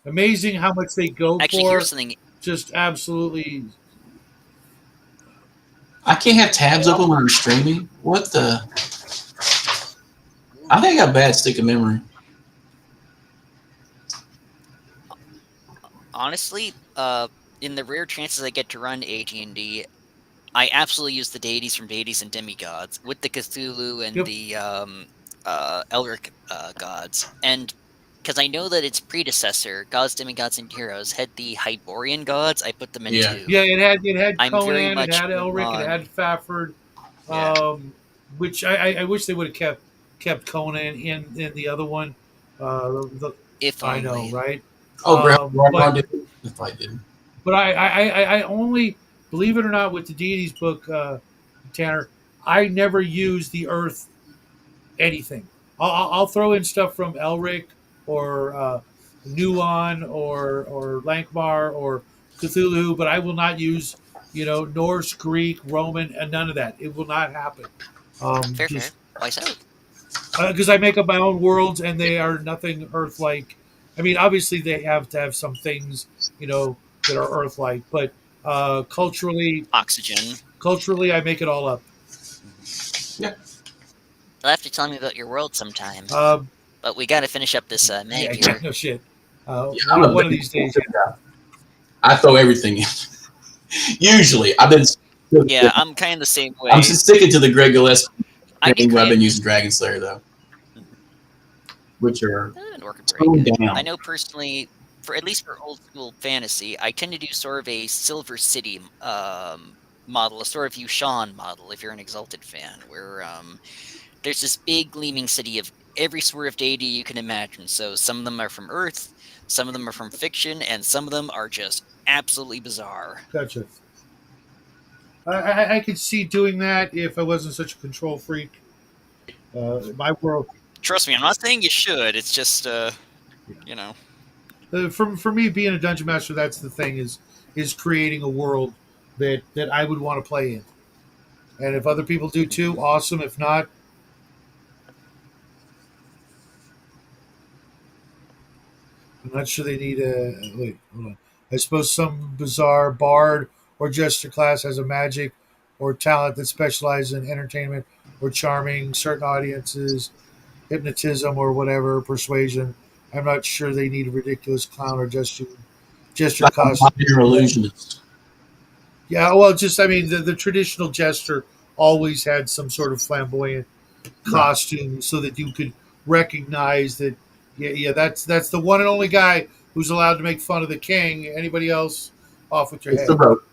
amazing how much they go Actually, for. here's something. Just absolutely. I can't have tabs open when I'm streaming. What the? I think I got a bad stick of memory. Honestly, in the rare chances I get to run AT&D, I absolutely use the deities from Deities and Demigods with the Cthulhu and Yep. the Elric gods. And because I know that its predecessor, Gods, Demigods, and Heroes, had the Hyborian gods, I put them in Yeah. too. Yeah, it had I'm very Conan, it much had Elric, on- it had Fafhrd, Yeah. which I wish they would have kept Conan in the other one. If I only. know, right? Oh, Grandma But did. If I did. but I only, believe it or not, with the deities book, Tanner, I never use the Earth anything. I'll throw in stuff from Elric or Nuon or Lankmar or Cthulhu, but I will not use Norse, Greek, Roman, and none of that. It will not happen. Fair. Just Why so? because I make up my own worlds and they are nothing Earth-like. I mean, obviously they have to have some things that are Earth-like, but culturally, Oxygen. I make it all up. Yeah. You'll have to tell me about your world sometime. Um, But we got to finish up this mag yeah, here. no shit. Yeah, I'm a One of big these days. guy. I throw everything in. Usually, I've been. Yeah, I'm kind of the same way. I'm just sticking to the Greg Gillespie I thing get where I've been kind using Dragon Slayer though, which are of working very toned good. down. I know personally, for at least for old school fantasy, I tend to do sort of a Silver City model, a sort of Yushan model, if you're an Exalted fan, where there's this big gleaming city of every sort of deity you can imagine. So some of them are from Earth, some of them are from fiction, and some of them are just absolutely bizarre. Gotcha. I could see doing that if I wasn't such a control freak. My world, Trust me, I'm not saying you should. It's just, you know. for me being a dungeon master, that's the thing is creating a world that I would want to play in. And if other people do too, awesome. If not, I'm not sure they need a wait. Hold on. I suppose some bizarre bard or jester class has a magic or talent that specializes in entertainment or charming certain audiences, hypnotism or whatever, persuasion. I'm not sure they need a ridiculous clown or jester Like a costume. minor illusionist. Yeah, well, just I mean, the traditional jester always had some sort of flamboyant costume so that you could recognize that. Yeah, that's the one and only guy who's allowed to make fun of the king. Anybody else, off with your Gets head. the rope.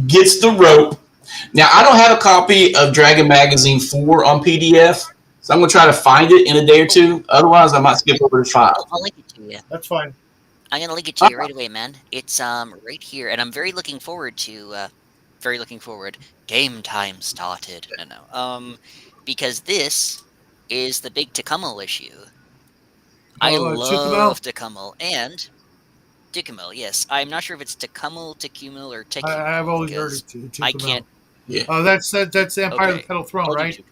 Gets the rope. Now I don't have a copy of Dragon Magazine 4 on PDF, so I'm gonna try to find it in a day or two. Otherwise, I might skip over to 5. I'll link it to you. That's fine. I'm gonna link it to you right away, man. It's right here, and I'm very looking forward to very looking forward. Game time started. No. Because this is the big Tecumseh issue. I Chickamel. love Tecumseh and Tecumseh. Yes, I'm not sure if it's Tecumseh, or I've Tecumseh always heard because it I can't. Chickamel. Yeah. That's the Empire of the Okay, Kettle Throne, I'll do right? Tecumseh.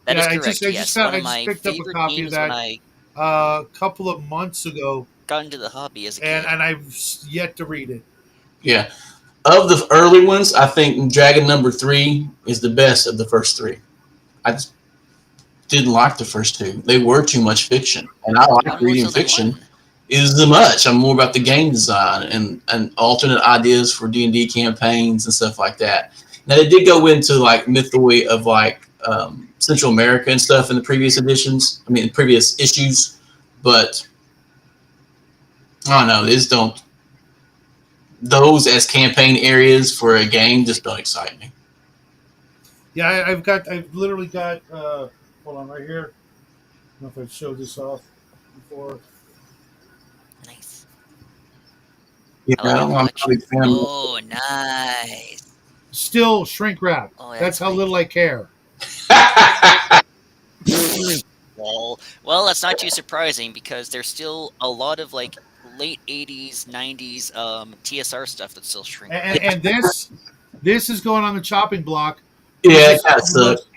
That Yeah, is I just correct. I just Yes, got one I of just my picked up a favorite copy of games when that I a couple of months ago, got into the hobby as a and kid. I've yet to read it. Yeah. Of the early ones, I think Dragon number 3 is the best of the first three. I just didn't like the first two. They were too much fiction, and I like One more reading so than fiction. one. Is the much. I'm more about the game design and alternate ideas for D&D campaigns and stuff like that. Now they did go into like mythology of like Central America and stuff in the previous editions. I mean, previous issues, but I don't know. These don't those as campaign areas for a game just don't excite me. Yeah, I've literally got. Hold on, right here. I don't know if I've showed this off before. Nice. Yeah, I love your I'm not a collection. big fan of Oh, nice. Still shrink wrap. Oh, That's that's how sweet. little I care. Well, that's not too surprising because there's still a lot of like late '80s, '90s TSR stuff that's still shrink And, wrapped. and this is going on the chopping block because Yeah, this it kind is of the sucks. most.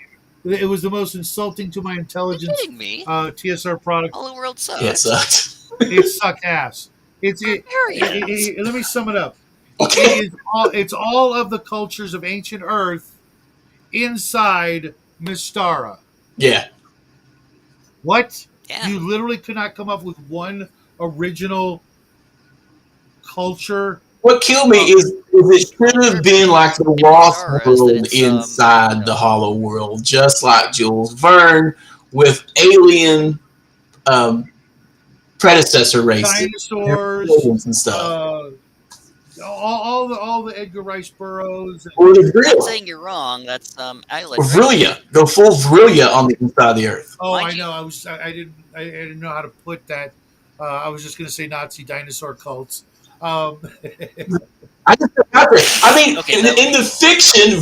It was the most insulting to my Are you intelligence kidding me? TSR product. All the world Yeah, it sucked. sucks. It suck ass. Barbarians. Let me sum it up. It Okay. is all. It's all of the cultures of ancient Earth inside Mystara. Yeah. What? Yeah. You literally could not come up with one original culture. What killed me Uh, is it should Well, there have are been many like the in Lost Mystara is that World it's inside the Hollow World, just like Jules Verne with alien um, predecessor races dinosaurs, and stuff. all the Edgar Rice Burroughs. Or the not Vril, saying you're wrong. That's or Island Ready. Vrilya, go full Vrilya on the inside of the Earth. Oh, Mind I you, know. I didn't know how to put that. I was just going to say Nazi dinosaur cults. Um, I just forgot that. I mean, okay, that would in be the cool. fiction,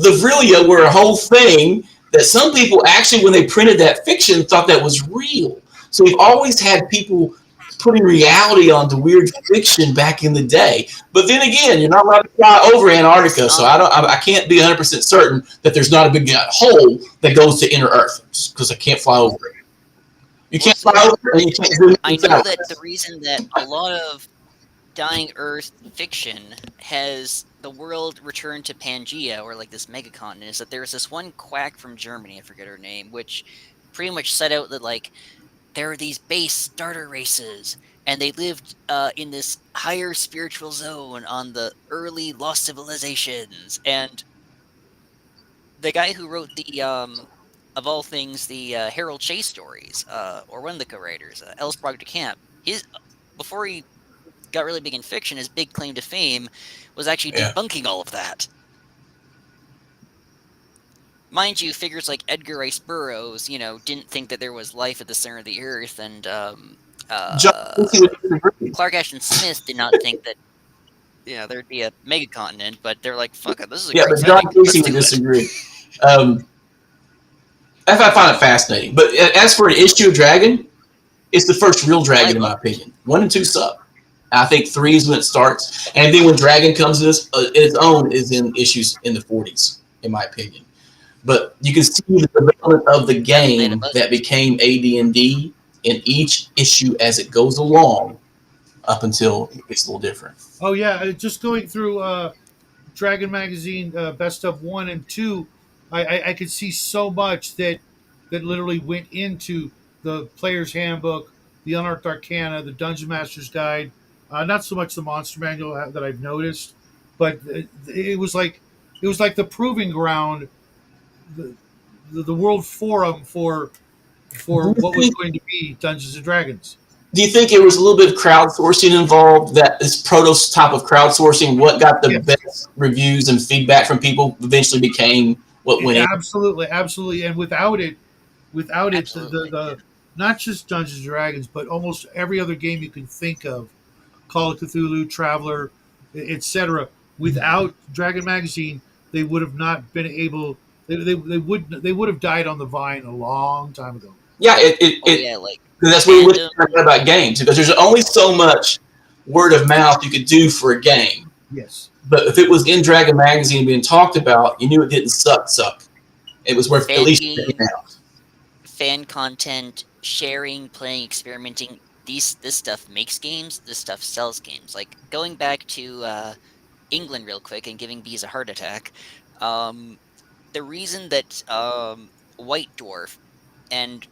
the Vrilya were a whole thing that some people actually, when they printed that fiction, thought that was real. So we've always had people putting reality onto weird fiction back in the day. But then again, you're not allowed to fly over Antarctica, so Um, I can't be 100% certain that there's not a big hole that goes to inner Earth because I can't fly over it. You we'll can't fly see. over it, and you can't do I anything know that the satellites. reason that a lot of Dying Earth fiction has the world return to Pangea, or like this megacontinent, is that there's this one quack from Germany, I forget her name, which pretty much set out that like there are these base starter races, and they lived in this higher spiritual zone on the early lost civilizations. And the guy who wrote the of all things the Harold Chase stories, or one of the co-writers, Ellis Proctor Camp, his before he got really big in fiction, his big claim to fame was actually Yeah. debunking all of that. Mind you, figures like Edgar Rice Burroughs, didn't think that there was life at the center of the earth, and John Quincy would disagree. Clark Ashton Smith did not think that there'd be a megacontinent, but they're like, "Fuck it, this is a Yeah, great but John setting. Quincy Let's would do it." disagree. Um, I find it fascinating. But as for an issue of Dragon, it's the first real Well, I Dragon, in my loved it. opinion. 1 and 2 suck. I think 3 is when it starts. And then when Dragon comes to this, its own is in issues in the 40s, in my opinion. But you can see the development of the Definitely in a game buzz. that became AD&D in each issue as it goes along up until it gets a little different. oh yeah, just going through Dragon Magazine Best of 1 and 2, I could see so much that literally went into the Player's Handbook, the Unearthed Arcana, the Dungeon Master's Guide. Not so much the Monster Manual that I've noticed, but it was like the proving ground, the, the world forum for Do you what was think going to be Dungeons and Dragons. do you think there was a little bit of crowdsourcing involved? That this prototype of crowdsourcing, what got the Yes, best reviews and feedback from people, eventually became what went in. absolutely, absolutely, and without it, Absolutely. the not just Dungeons and Dragons, but almost every other game you can think of, Call of Cthulhu, Traveler, etc. Without Dragon Magazine, they would have not been able They would have died on the vine a long time ago. Yeah, Oh yeah, like because that's what we fandom. talk about games, because there's only so much word of mouth you could do for a game. Yes. But if it was in Dragon Magazine being talked about, you knew it didn't suck. It was worth at Fan least checking games, out. fan content, sharing, playing, experimenting. This stuff makes games. This stuff sells games. Like going back to England real quick and giving bees a heart attack. Um, the reason that White Dwarf and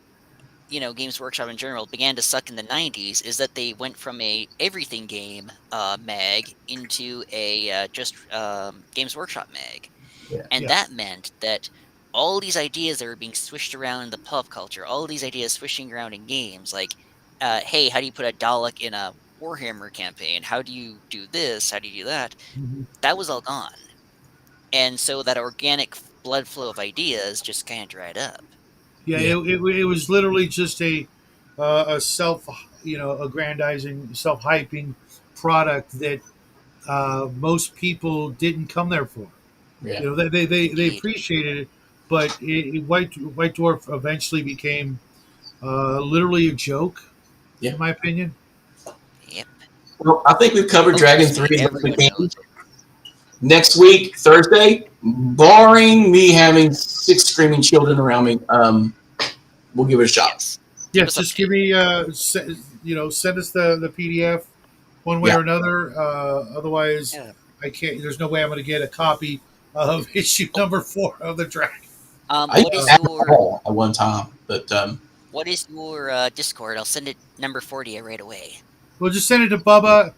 Games Workshop in general began to suck in the 90s is that they went from a everything game mag into a just Games Workshop mag. Yeah. And Yeah. that meant that all these ideas that were being swished around in the pop culture, all these ideas swishing around in games, like, hey, how do you put a Dalek in a Warhammer campaign? How do you do this? How do you do that? Mhm. That was all gone. And so that organic blood flow of ideas just kind of dried up. Yeah. Yeah. It was literally just a self aggrandizing, self hyping product that most people didn't come there for. Yeah. They Indeed. appreciated it, but White Dwarf eventually became literally a joke, Yeah. in my opinion. Yep. Well, I think we've covered Oh, Dragon trust 3 me, as best we everyone can. knows it. Next week, Thursday, barring me having 6 screaming children around me, we'll give it a shot. Yes. Keep Yes, us just give updated. me send us the PDF one way Yeah. or another. Otherwise, Yeah. I can't. There's no way I'm going to get a copy of issue Oh, number 4 of the Dragon. I used what to is Uh, have them your all at one time, but Discord? I'll send it number 40 right away. we'll just send it to Bubba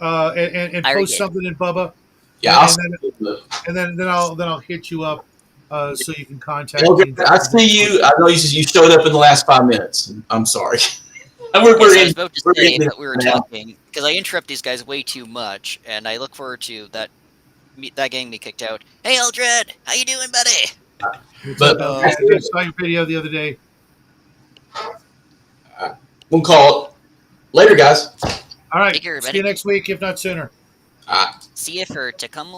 and I already post did. something in Bubba, yeah, and, I'll and see then you. and then I'll hit you up so you can contact me. Eldred, I see you. I know you showed up in the last 5 minutes. I'm sorry. we're, Yes, we're I was in about to we're say in this that we were now. talking because I interrupt these guys way too much, and I look forward to that getting me kicked out. Hey, Eldred, how you doing, buddy? What's up, But Eldred? Um, I saw your video the other day. we'll call it later, guys. All right, take care, see you everybody. next week, if not sooner. Uh, See you for Tacoma